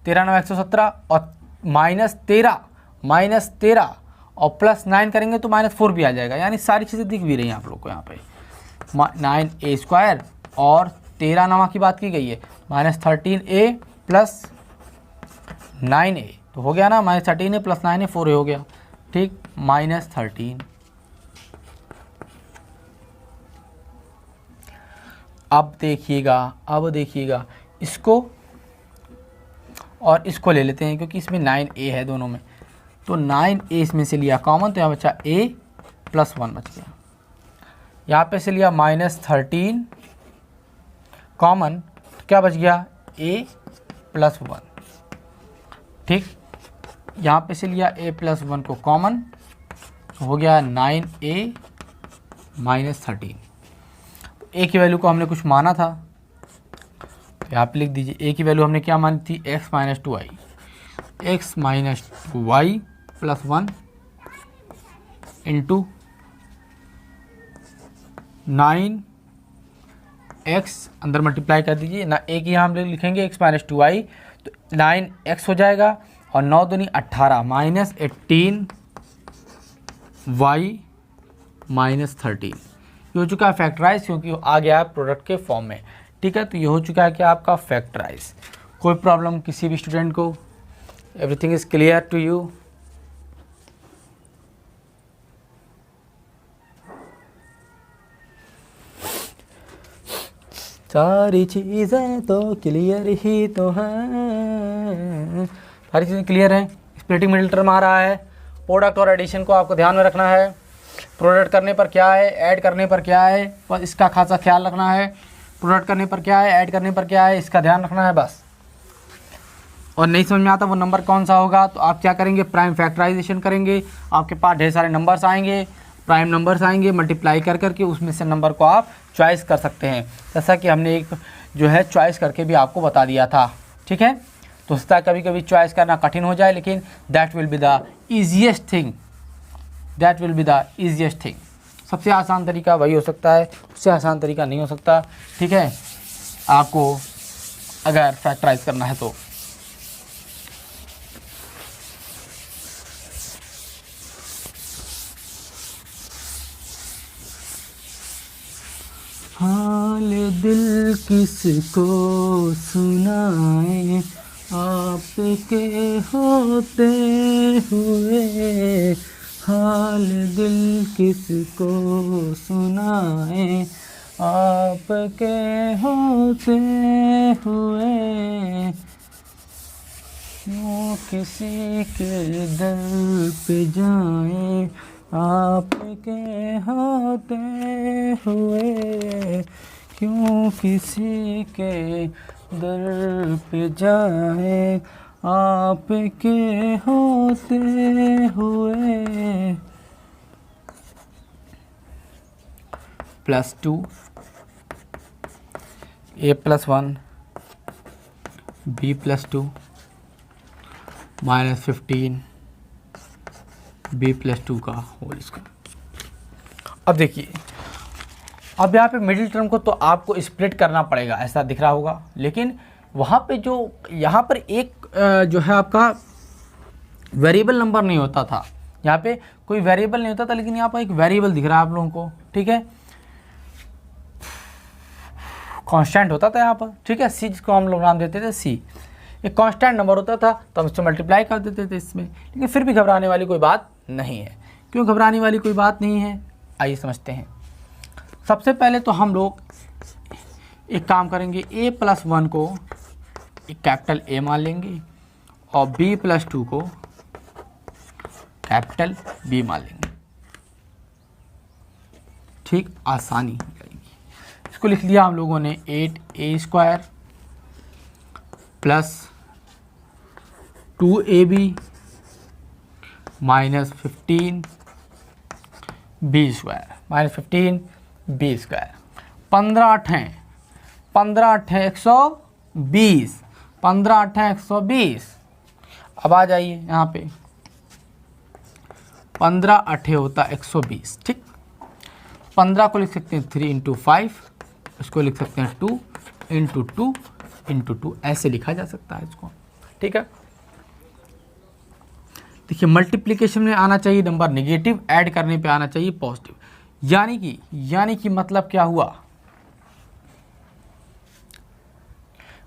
13 नवा 117 और -13 और +9 करेंगे तो -4 भी आ जाएगा, यानी सारी चीज़ें दिख भी रही हैं आप लोग को यहाँ पे। 9a² और 13 नवा की बात की गई है, -13a + 9a, तो हो गया ना, -13a + 9a 4a हो गया, ठीक, -13। अब देखिएगा इसको और इसको ले लेते हैं, क्योंकि इसमें 9a है दोनों में, तो 9a इसमें से लिया कॉमन, तो यहाँ बचा a + 1 बच गया। यहाँ पे से लिया -13 कॉमन, तो क्या बच गया, a + 1, ठीक। यहाँ पे से लिया a + 1 को कॉमन, तो हो गया 9a - 13। a की वैल्यू को हमने कुछ माना था, तो यहाँ पे लिख दीजिए a की वैल्यू हमने क्या मानी थी, x - 2y, x - 2y + 1 into 9x, अंदर मल्टीप्लाई कर दीजिए ना, a की यहाँ हम लिखेंगे x - 2y, तो 9x हो जाएगा, और 9 दूनी 18 -18y - 13, ये हो चुका है फैक्टराइज, क्योंकि आ गया है प्रोडक्ट के फॉर्म में, ठीक है। तो ये हो चुका है कि आपका फैक्टराइज। कोई प्रॉब्लम किसी भी स्टूडेंट को, everything is clear to you? सारी चीज़ें तो क्लियर ही तो हैं, सारी चीज़ें क्लियर हैं। स्प्लिटिंग मिडिल टर्म आ रहा है, प्रोडक्ट और एडिशन को आपको ध्यान में रखना है, प्रोडक्ट करने पर क्या है, ऐड करने पर क्या है, बस इसका खासा ख्याल रखना है। प्रोडक्ट करने पर क्या है, ऐड करने पर क्या है, इसका ध्यान रखना है बस। और नहीं समझ में आता वो नंबर कौन सा होगा, तो आप क्या करेंगे, प्राइम फैक्टराइजेशन करेंगे, आपके पास ढेर सारे नंबर्स आएंगे, प्राइम नंबर्स आएंगे, मल्टीप्लाई कर करके उसमें से नंबर को आप चॉइस कर सकते हैं, जैसा कि हमने एक जो है चॉइस करके भी आपको बता दिया था, ठीक है। तो उसका कभी कभी चॉइस करना कठिन हो जाए, लेकिन that will be the easiest thing, that will be the easiest thing. सबसे आसान तरीका वही हो सकता है, उससे आसान तरीका नहीं हो सकता, ठीक है, आपको अगर फैक्टराइज करना है तो। हाल दिल किसको सुनाए, आपके होते हुए, हाल दिल किसको सुनाए, आपके होते हुए, क्यों किसी के दिल पे जाए, आपके होते हुए, क्यों किसी के दर पे जाए, आपके होते हुए। +2 a + 1 b + 2 -15 b + 2 का होल स्क्वायर। अब देखिए, अब यहाँ पे मिडिल टर्म को तो आपको स्प्लिट करना पड़ेगा, ऐसा दिख रहा होगा, लेकिन वहाँ पे जो यहाँ पर एक जो है आपका वेरिएबल नंबर नहीं होता था, यहाँ पे कोई वेरिएबल नहीं होता था, लेकिन यहाँ पर एक वेरिएबल दिख रहा है आप लोगों को, ठीक है, कांस्टेंट होता था यहाँ पर, ठीक है, सी जिसको हम लोग नाम देते थे सी, एक कांस्टेंट नंबर होता था, तो हम इससे मल्टीप्लाई कर देते थे इसमें, लेकिन फिर भी घबराने वाली कोई बात नहीं है। क्यों घबराने वाली कोई बात नहीं है, आइए समझते हैं। सबसे पहले तो हम लोग एक काम करेंगे, a + 1 को एक कैपिटल A मान लेंगे और b + 2 को कैपिटल B मान लेंगे, ठीक, आसानी हो जाएगी। इसको लिख लिया हम लोगों ने 8a² + 2ab - 15b² -15b²। 15 8 हैं, 15 8 हैं 120, 15 8 हैं 120। अब आ जाइए यहाँ पे, 15 8 होता 120, ठीक। 15 को लिख सकते हैं 3 इंटू 5, इसको लिख सकते हैं 2 इंटू 2 इंटू 2, ऐसे लिखा जा सकता है इसको, ठीक है। देखिए मल्टीप्लिकेशन में आना चाहिए नंबर नेगेटिव, ऐड करने पे आना चाहिए पॉजिटिव, यानी कि मतलब क्या हुआ,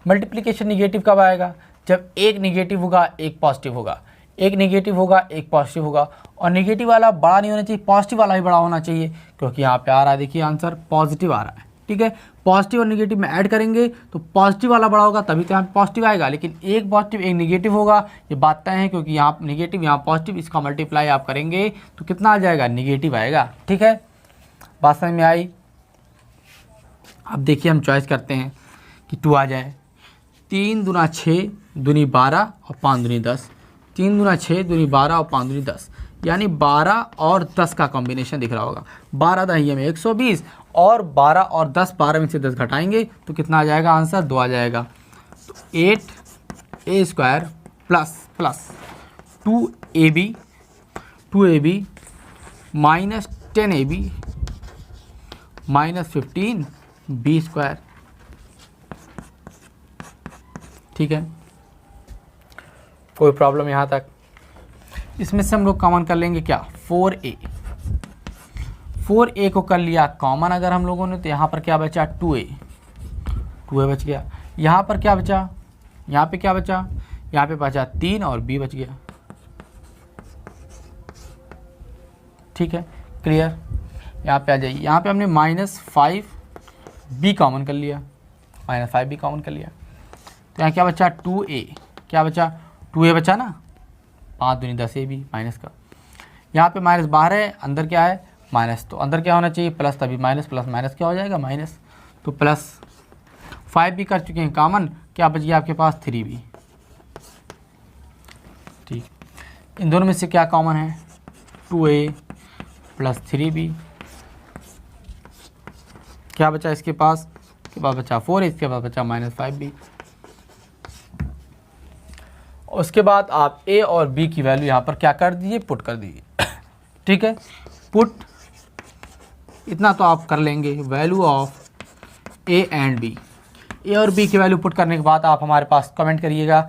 मल्टीप्लिकेशन नेगेटिव कब आएगा, जब एक नेगेटिव होगा एक पॉजिटिव होगा, एक नेगेटिव होगा एक पॉजिटिव होगा, और नेगेटिव वाला बड़ा नहीं होना चाहिए, पॉजिटिव वाला ही बड़ा होना चाहिए, क्योंकि यहाँ पे आ रहा है, देखिए आंसर पॉजिटिव आ रहा है, ठीक है। पॉजिटिव और नेगेटिव में ऐड करेंगे तो पॉजिटिव वाला बड़ा होगा, तभी तो यहाँ पॉजिटिव आएगा, लेकिन एक पॉजिटिव एक नेगेटिव होगा, ये बात तय है, क्योंकि यहाँ नेगेटिव यहाँ पॉजिटिव, इसका मल्टीप्लाई आप करेंगे तो कितना आ जाएगा, नेगेटिव आएगा, ठीक है। बात समझ में आई। अब देखिए हम चॉइस करते हैं कि 2 आ जाए, 3 दूना 6 दूनी 12 और 5 दूनी 10, 3 दूना 6 दूनी 12 और 5 दूनी 10, यानी 12 और 10 का कॉम्बिनेशन दिख रहा होगा, 12 दही में 120 और 12 और 10, 12 में से 10 घटाएंगे तो कितना आ जाएगा, आंसर 2 आ जाएगा। तो 8a² plus 2ab minus 10ab minus 15b², ठीक है। कोई प्रॉब्लम यहाँ तक। इसमें से हम लोग कॉमन कर लेंगे क्या, 4a को कर लिया कॉमन अगर हम लोगों ने, तो यहाँ पर क्या बचा 2a बच गया, यहाँ पर क्या बचा, यहाँ पे क्या बचा, यहाँ पे बचा 3 और b बच गया, ठीक है, क्लियर। यहाँ पे आ जाइए, यहाँ पे हमने -5b कॉमन कर लिया, -5b कॉमन कर लिया, तो यहाँ क्या बचा 2a, क्या बचा 2a बचा ना, 5 दूनी 10ab माइनस का, यहाँ पे -12 है, अंदर क्या है माइनस, तो अंदर क्या होना चाहिए प्लस, तभी माइनस प्लस माइनस क्या हो जाएगा माइनस, तो प्लस 5b कर चुके हैं कॉमन, क्या बच गया आपके पास 3b, ठीक। इन दोनों में से क्या कॉमन है, 2a प्लस 3b, क्या बचा इसके पास, बचा 4, इसके बाद बचा -5b। उसके बाद आप a और b की वैल्यू यहाँ पर क्या कर दीजिए, पुट कर दीजिए, ठीक है। पुट इतना तो आप कर लेंगे, value of a and b, a और b की वैल्यू पुट करने के बाद आप हमारे पास कमेंट करिएगा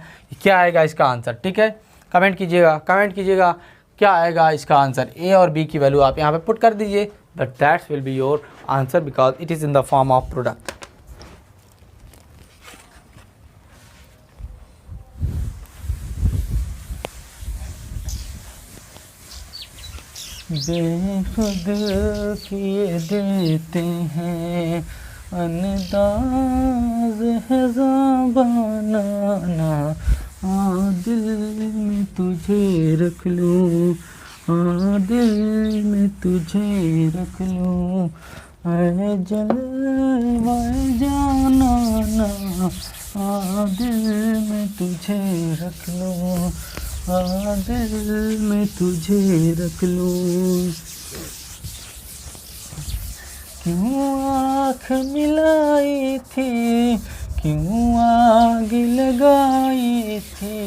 क्या आएगा इसका आंसर, ठीक है। कमेंट कीजिएगा क्या आएगा इसका आंसर, a और b की वैल्यू आप यहाँ पे पुट कर दीजिए, but that's will be your answer because it is in the form of product. बेखुद किए देते हैं अंदाज़ है ज़बाना, दिल में तुझे रख लूँ, दिल में तुझे रख लूँ, जलवाए जाना ना, दिल में तुझे रख लूँ, दिल में तुझे रख लूँ। क्यों आँख मिलाई थी, क्यों आग लगाई थी,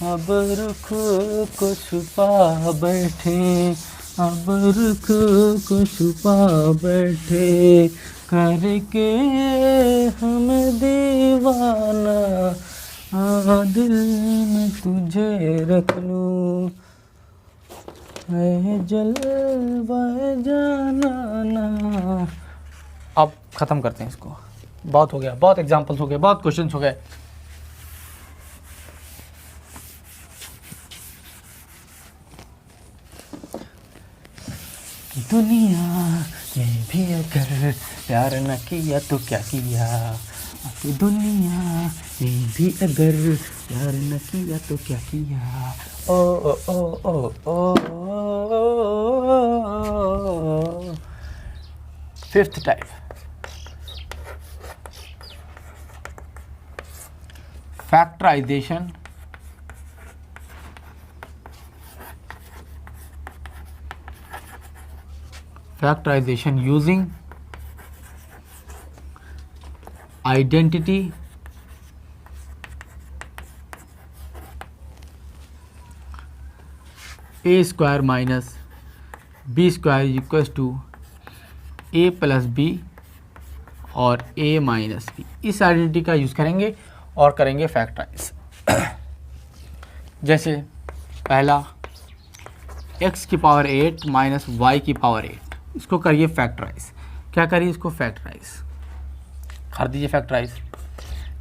अब रुख को छुपा बैठे, अब रुख को छुपा बैठे, करके हम दीवाना, दिल में तुझे रख लूँ, जलवाए जाना ना। अब ख़त्म करते हैं इसको, बहुत हो गया, बहुत एग्जाम्पल्स हो गए, बहुत क्वेश्चंस हो गए। दुनिया में भी अगर प्यार न किया तो क्या किया, दुनिया में भी अगर प्यार न किया तो क्या किया, ओ ओ ओ ओ ओ, fifth type, factorisation, using identity a square minus b square equals to a plus b और ए माइनस बी, इस आइडेंटिटी का यूज़ करेंगे और करेंगे फैक्टराइज। जैसे पहला x की पावर 8 माइनस वाई की पावर 8, इसको करिए फैक्टराइज। क्या करिए, इसको फैक्टराइज कर दीजिए। फैक्टराइज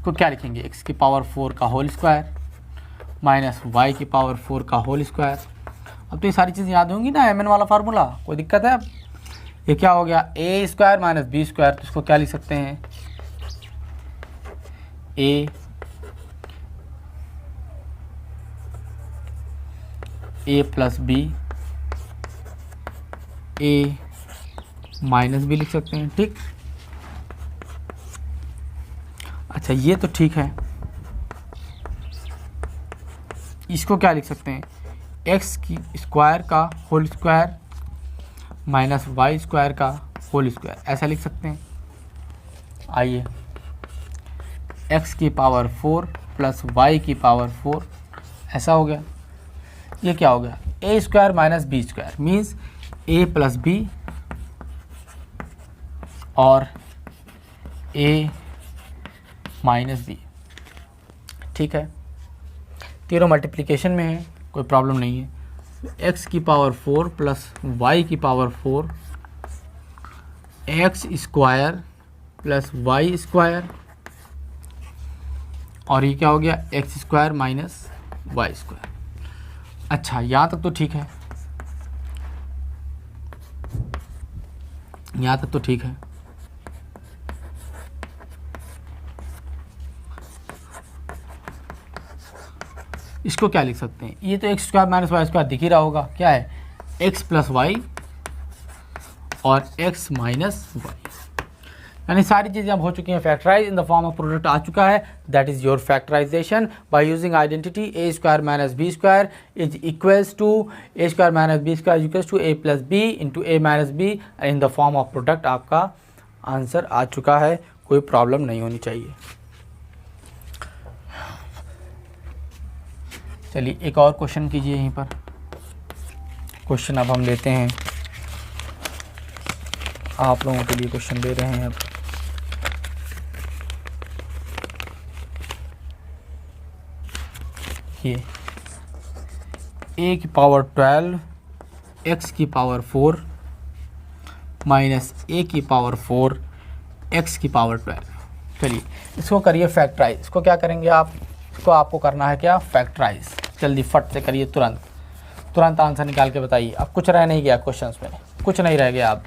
को क्या लिखेंगे, x की पावर 4 का होल स्क्वायर माइनस वाई की पावर 4 का होल स्क्वायर। अब तो ये सारी चीज़ें याद होंगी ना, mn वाला फार्मूला, कोई दिक्कत है? अब ये क्या हो गया, a square minus b square, तो इसको क्या लिख सकते हैं, ए प्लस बी, ए माइनस बी लिख सकते हैं। ठीक, अच्छा ये तो ठीक है। इसको क्या लिख सकते हैं, एक्स की स्क्वायर का whole square minus y square का होल स्क्वायर, ऐसा लिख सकते हैं। आइए, एक्स की पावर 4 प्लस वाई की पावर 4, ऐसा हो गया। ये क्या हो गया, a square minus b square means a plus b और ए माइनस बी। ठीक है, तीनों मल्टीप्लिकेशन में है, कोई प्रॉब्लम नहीं है। एक्स की पावर 4 प्लस वाई की power 4, x square plus y square, और ये क्या हो गया, x square minus y square. अच्छा यहाँ तक तो ठीक है, यहाँ तक तो ठीक है। इसको क्या लिख सकते हैं, ये तो x square minus y square दिख ही रहा होगा, क्या है, एक्स प्लस वाई और एक्स माइनस वाई, यानी सारी चीज़ें अब हो चुकी हैं factorise in the form of product आ चुका है। That is your factorisation by using identity a square minus b square is equals to a square minus b square equals to a plus b into a minus b in the form of product. आपका आंसर आ चुका है, कोई प्रॉब्लम नहीं होनी चाहिए। चलिए एक और क्वेश्चन कीजिए यहीं पर। क्वेश्चन अब हम लेते हैं, आप लोगों के लिए क्वेश्चन दे रहे हैं अब। ये a की पावर 12 x की पावर 4 माइनस a की पावर 4 x की पावर 12। चलिए इसको करिए फैक्टराइज। इसको क्या करेंगे आप, इसको आपको करना है क्या, फैक्टराइज। जल्दी फट से करिए, तुरंत तुरंत आंसर निकाल के बताइए। अब कुछ रह नहीं गया क्वेश्चंस में, कुछ नहीं रह गया। अब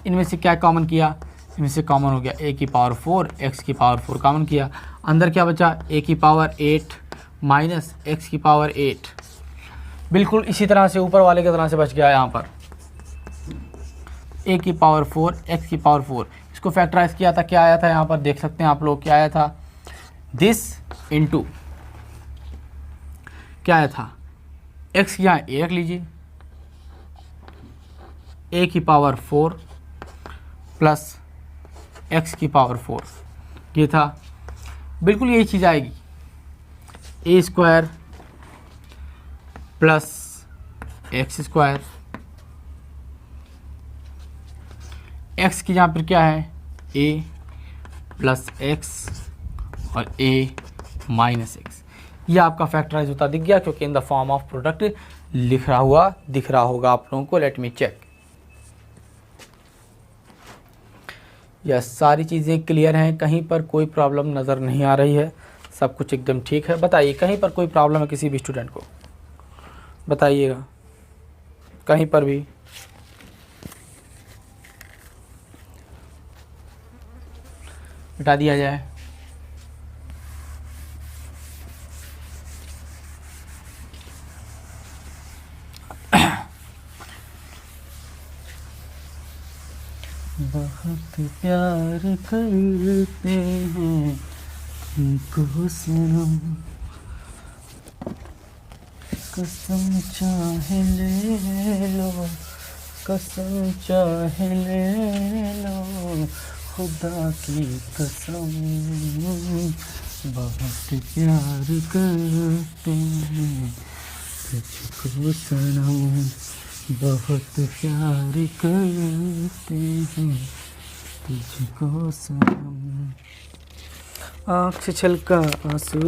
इनमें से क्या कॉमन किया, इनमें से कॉमन हो गया a की पावर 4 x की पावर 4 कॉमन किया, अंदर क्या बचा, a की पावर 8 माइनस x की पावर 8। बिल्कुल इसी तरह से ऊपर वाले की तरह से बच गया यहाँ पर, a की पावर 4 x की पावर 4। इसको फैक्टराइज किया था, क्या आया था यहाँ पर देख सकते हैं आप लोग, क्या आया था, दिस इनटू क्या आया था, x की यहाँ a रख लीजिए, a की पावर 4 प्लस x की पावर 4, ये था। बिल्कुल यही चीज़ आएगी, a square plus x square, x की यहाँ पर क्या है, a प्लस एक्स और a माइनस एक्स। ये आपका फैक्टराइज होता दिख गया, क्योंकि in the form of product लिख रहा हुआ दिख रहा होगा आप लोगों को। Let me check. यह सारी चीज़ें क्लियर हैं, कहीं पर कोई प्रॉब्लम नज़र नहीं आ रही है, सब कुछ एकदम ठीक है। बताइए कहीं पर कोई प्रॉब्लम है किसी भी स्टूडेंट को, बताइएगा कहीं पर भी। बता दिया जाए। बहुत प्यार करते हैं तुमको सनम, कसम चाहे ले लो, कसम चाहे ले लो, खुदा की कसम, बहुत प्यार करते हैं तुझको सनम। बहुत प्यार करते हैं तुझको सनम, आँख से छलका आंसू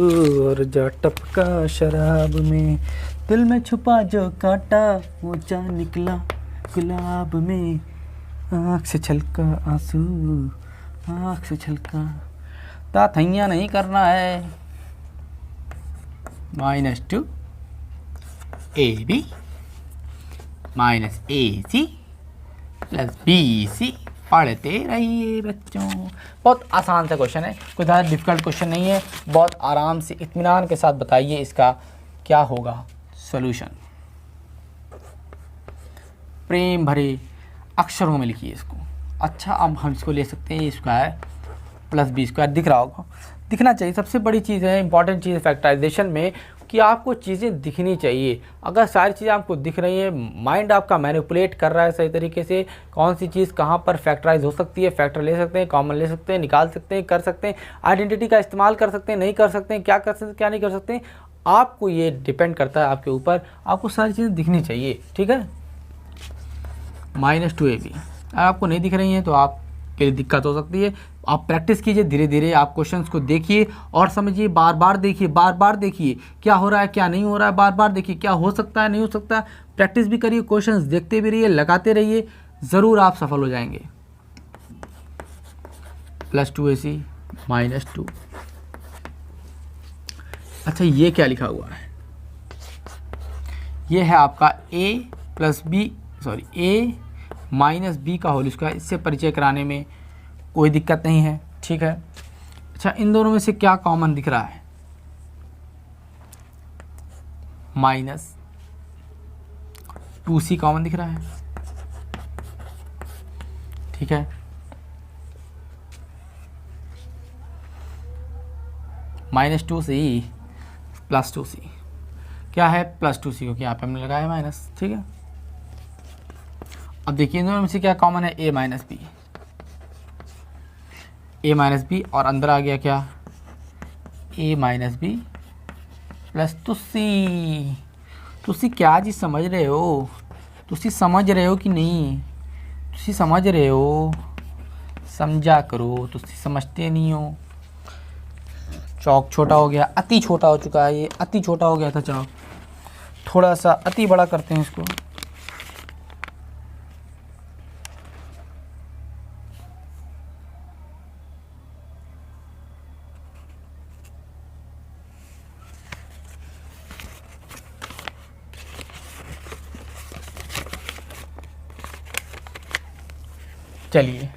और जा टपका शराब में, दिल में छुपा जो कांटा ऊंचा निकला गुलाब में, आँख से छलका आंसू, आँख से छलका। ताथैया नहीं करना है। -2 AB minus AC plus BC। पढ़ते रहिए बच्चों। बहुत आसान सा क्वेश्चन है, कोई ज़्यादा डिफिकल्ट क्वेश्चन नहीं है। बहुत आराम से इत्मीनान के साथ बताइए इसका क्या होगा सॉल्यूशन। प्रेम भरे अक्षरों में लिखिए इसको। अच्छा, अब हम इसको ले सकते हैं A² प्लस B² दिख रहा होगा, दिखना चाहिए। सबसे बड़ी चीज़ है, इंपॉर्टेंट चीज़ फैक्टराइजेशन में कि आपको चीज़ें दिखनी चाहिए। अगर सारी चीज़ें आपको दिख रही हैं, माइंड आपका मैनिपुलेट कर रहा है सही तरीके से, कौन सी चीज़ कहाँ पर फैक्टराइज हो सकती है, फैक्टर ले सकते हैं, कॉमन ले सकते हैं, निकाल सकते हैं, कर सकते हैं, आइडेंटिटी का इस्तेमाल कर सकते हैं, नहीं कर सकते हैं, क्या कर सकते हैं, क्या नहीं कर सकते हैं, आपको ये डिपेंड करता है आपके ऊपर। आपको सारी चीज़ें दिखनी चाहिए, ठीक है। -2 AB आपको नहीं दिख रही हैं तो आप के लिए दिक्कत हो सकती है। आप प्रैक्टिस कीजिए, धीरे धीरे आप क्वेश्चंस को देखिए और समझिए, बार बार देखिए, बार बार देखिए क्या हो रहा है क्या नहीं हो रहा है, बार बार देखिए क्या हो सकता है नहीं हो सकता। प्रैक्टिस भी करिए, क्वेश्चंस देखते भी रहिए, लगाते रहिए, ज़रूर आप सफल हो जाएंगे। +2 AC -2। अच्छा, ये क्या लिखा हुआ है? ये है आपका A माइनस B का होल स्क्वायर। इससे परिचय कराने में कोई दिक्कत नहीं है, ठीक है। अच्छा, इन दोनों में से क्या कॉमन दिख रहा है? -2C कॉमन दिख रहा है, ठीक है। -2C +2C क्या है? +2C, क्योंकि यहाँ पे हमने लगाया माइनस, ठीक है। अब देखिए इन दोनों में से क्या कॉमन है? A माइनस बी और अंदर आ गया क्या? A माइनस बी प्लस तुसी। तुसी क्या जी समझ रहे हो? तुसी समझ रहे हो कि नहीं? तुसी समझ रहे हो? समझा करो, तुसी समझते नहीं हो। चौक छोटा हो गया, अति छोटा हो चुका है, ये अति छोटा हो गया था चौक, थोड़ा सा अति बड़ा करते हैं इसको। चलिए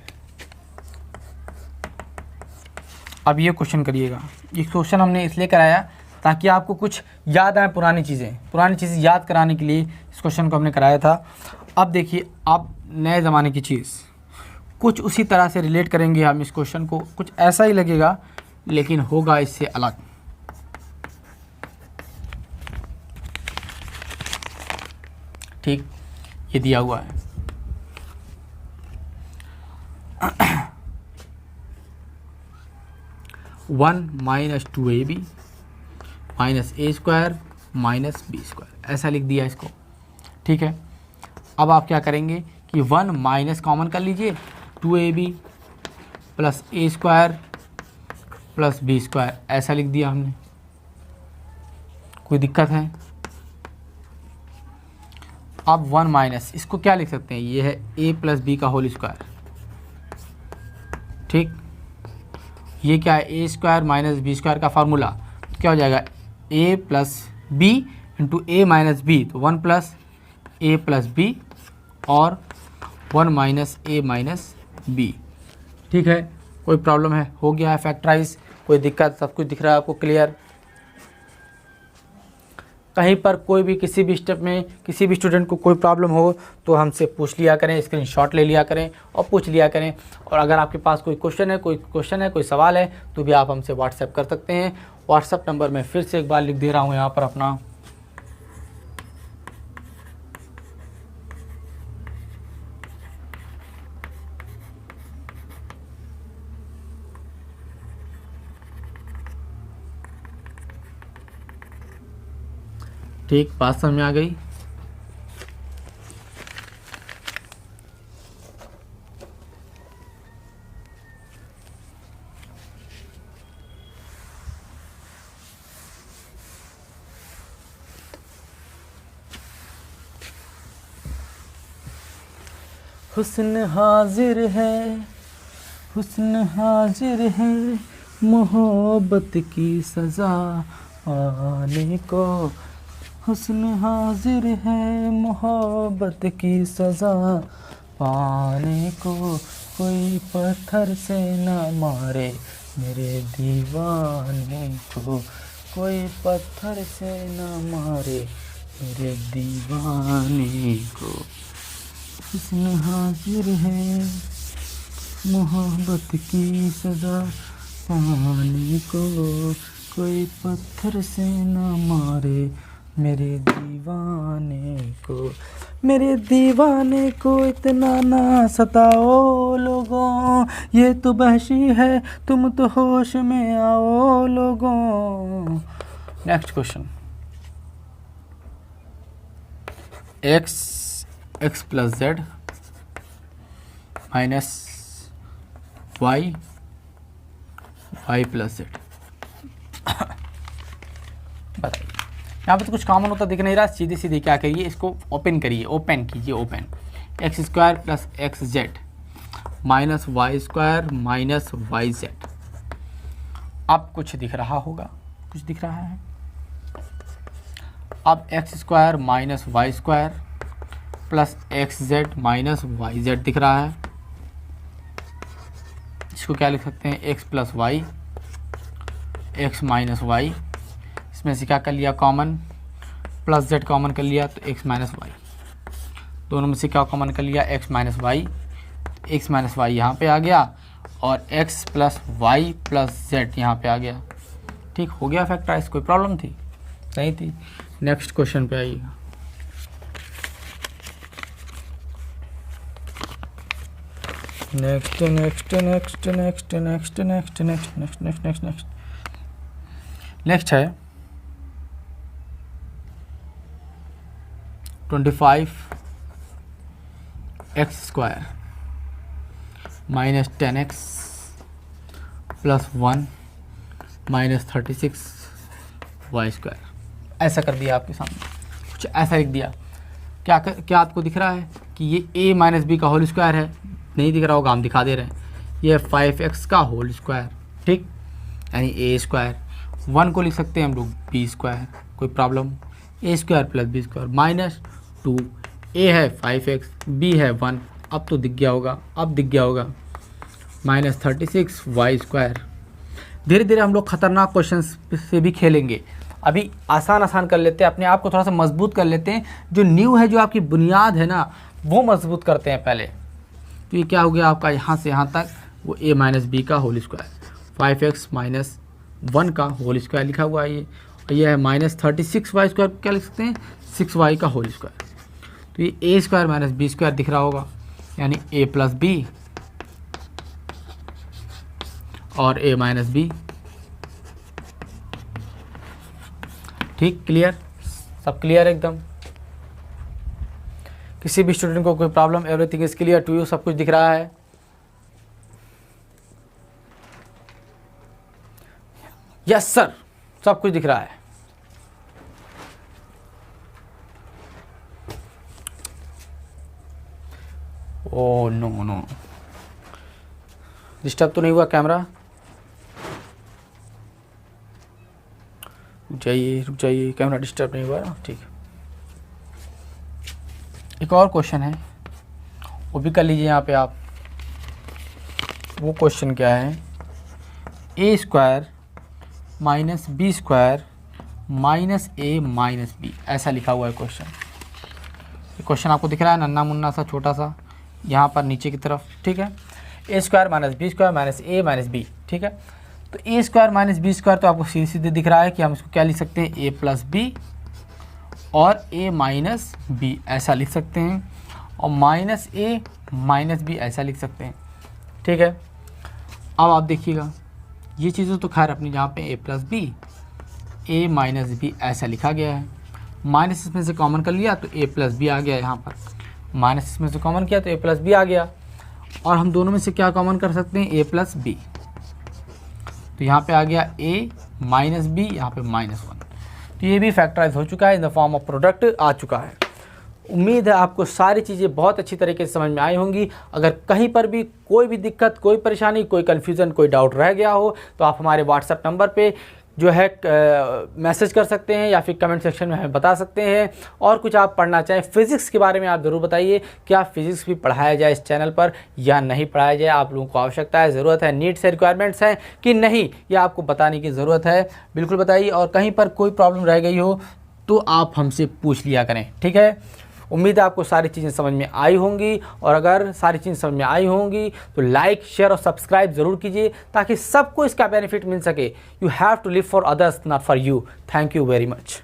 अब ये क्वेश्चन करिएगा। ये क्वेश्चन हमने इसलिए कराया ताकि आपको कुछ याद आए, पुरानी चीज़ें याद कराने के लिए इस क्वेश्चन को हमने कराया था। अब देखिए, आप नए ज़माने की चीज़ कुछ उसी तरह से रिलेट करेंगे हम इस क्वेश्चन को। कुछ ऐसा ही लगेगा लेकिन होगा इससे अलग। ठीक, ये दिया हुआ है। वन -2AB -A² -B², ऐसा लिख दिया इसको, ठीक है। अब आप क्या करेंगे कि 1 माइनस कॉमन कर लीजिए, 2AB plus A² plus B², ऐसा लिख दिया हमने। कोई दिक्कत है? अब 1 माइनस, इसको क्या लिख सकते हैं? ये है A प्लस B का होल स्क्वायर, ठीक। ये क्या है? A² माइनस B² का फार्मूला क्या हो जाएगा? A plus B into A minus B, तो 1 प्लस A प्लस B और 1 माइनस A माइनस B, ठीक है। कोई प्रॉब्लम है? हो गया है फैक्टराइज, कोई दिक्कत? सब कुछ दिख रहा है आपको क्लियर? कहीं पर कोई भी किसी भी स्टेप में किसी भी स्टूडेंट को कोई प्रॉब्लम हो तो हमसे पूछ लिया करें, स्क्रीनशॉट ले लिया करें और पूछ लिया करें। और अगर आपके पास कोई क्वेश्चन है, कोई सवाल है, तो भी आप हमसे व्हाट्सएप कर सकते हैं। व्हाट्सएप नंबर मैं फिर से एक बार लिख दे रहा हूँ यहाँ पर अपना, ठीक। बात समझ में आ गई? हुस्न हाजिर है, हुस्न हाजिर है, मोहब्बत की सज़ा पाने को। हुस्न हाजिर है, मोहब्बत की सज़ा पाने को। कोई पत्थर से न मारे मेरे दीवाने को, कोई पत्थर से न मारे मेरे दीवाने को। हुस्न हाजिर है, मोहब्बत की सज़ा पाने को। कोई पत्थर से न मारे मेरे दीवाने को। मेरे दीवाने को इतना ना सताओ लोगों, ये तो वहशी है, तुम तो होश में आओ लोगों। Next question. x plus Z minus y plus Z. बताइए, यहाँ पे तो कुछ कॉमन होता दिख नहीं रहा। सीधे सीधे क्या करिए, इसको ओपन करिए, ओपन कीजिए, open. X square plus x z minus y square minus y z. अब कुछ दिख रहा होगा, कुछ दिख रहा है। अब x square minus y square plus x z minus y z दिख रहा है। इसको क्या लिख सकते हैं, x plus y, x minus y. इसमें से क्या कर लिया कॉमन, प्लस जेड कॉमन कर लिया तो एक्स माइनस वाई। दोनों में से क्या कॉमन कर लिया, x minus y. X minus y यहाँ पे आ गया और x plus y plus z यहाँ पे आ गया। ठीक हो गया फैक्टराइज। कोई प्रॉब्लम थी? नहीं थी। नेक्स्ट क्वेश्चन पे आइएगा। Next next next next next next next next next next next next है 25 x square minus 10x plus 1 minus 36 y square. ऐसा कर दिया आपके सामने, कुछ ऐसा लिख दिया। क्या आपको दिख रहा है कि ये a माइनस बी का होल स्क्वायर है? नहीं दिख रहा होगा, हम दिखा दे रहे हैं। ये 5x का होल स्क्वायर, ठीक, यानी a स्क्वायर। 1 को लिख सकते हैं हम लोग b स्क्वायर, कोई problem. a square plus b square minus 2, a है 5x, b है 1। अब तो दिख गया होगा, अब दिख गया होगा। Minus 36 y square. धीरे धीरे हम लोग खतरनाक क्वेश्चन से भी खेलेंगे। अभी आसान कर लेते हैं, अपने आप को थोड़ा सा मजबूत कर लेते हैं। जो न्यू है, जो आपकी बुनियाद है ना, वो मजबूत करते हैं पहले। तो ये क्या हो गया आपका, यहाँ से यहाँ तक वो a माइनस बी का होल स्क्वायर, 5x माइनस 1 का होल स्क्वायर लिखा हुआ है ये। और ये है माइनस 36 वाई स्क्वायर, क्या लिख सकते हैं, 6y का होल स्क्वायर। तो ये a square minus b square दिख रहा होगा, यानी a प्लस बी और a माइनस बी। ठीक, क्लियर, सब क्लियर एकदम। किसी भी स्टूडेंट को कोई problem, everything is clear to you, सब कुछ दिख रहा है। यस सर, सब कुछ दिख रहा है। ओह नो नो, डिस्टर्ब तो नहीं हुआ कैमरा? रुक जाइए, कैमरा डिस्टर्ब नहीं हुआ ना, ठीक है। एक और क्वेश्चन है, वो भी कर लीजिए यहाँ पे आप। वो क्वेश्चन क्या है, a square minus b square minus a minus b, ऐसा लिखा हुआ है क्वेश्चन। ये क्वेश्चन आपको दिख रहा है, नन्ना मुन्ना सा छोटा सा, यहाँ पर नीचे की तरफ, ठीक है। a square minus b square minus a minus b, ठीक है। तो a square minus b square तो आपको सीधे सीधे दिख रहा है कि हम इसको क्या लिख सकते हैं, a प्लस बी और a माइनस बी, ऐसा लिख सकते हैं। और माइनस a माइनस बी, ऐसा लिख सकते हैं, ठीक है। अब आप देखिएगा, ये चीज़ें तो खैर अपनी जहाँ पे a plus b, a minus b ऐसा लिखा गया है। माइनस इसमें से कॉमन कर लिया तो a प्लस बी आ गया। यहाँ पर माइनस इसमें से कॉमन किया तो a प्लस बी आ गया। और हम दोनों में से क्या कॉमन कर सकते हैं, a प्लस बी। तो यहाँ पे आ गया a माइनस बी, यहाँ पे माइनस 1। तो ये भी फैक्टराइज हो चुका है, in the form of product आ चुका है। उम्मीद है आपको सारी चीज़ें बहुत अच्छी तरीके से समझ में आई होंगी। अगर कहीं पर भी कोई भी दिक्कत, कोई परेशानी, कोई कन्फ्यूज़न, कोई डाउट रह गया हो तो आप हमारे व्हाट्सएप नंबर पे जो है मैसेज कर सकते हैं या फिर कमेंट सेक्शन में हमें बता सकते हैं। और कुछ आप पढ़ना चाहें फ़िज़िक्स के बारे में आप ज़रूर बताइए, क्या फ़िज़िक्स भी पढ़ाया जाए इस चैनल पर या नहीं पढ़ाया जाए, आप लोगों को आवश्यकता है, ज़रूरत है, नीड्स है, रिक्वायरमेंट्स हैं कि नहीं, यह आपको बताने की ज़रूरत है, बिल्कुल बताइए। और कहीं पर कोई प्रॉब्लम रह गई हो तो आप हमसे पूछ लिया करें, ठीक है। उम्मीद है आपको सारी चीज़ें समझ में आई होंगी, और अगर सारी चीज़ें समझ में आई होंगी तो लाइक, शेयर और सब्सक्राइब ज़रूर कीजिए ताकि सबको इसका बेनिफिट मिल सके। You have to live for others, not for you. Thank you very much.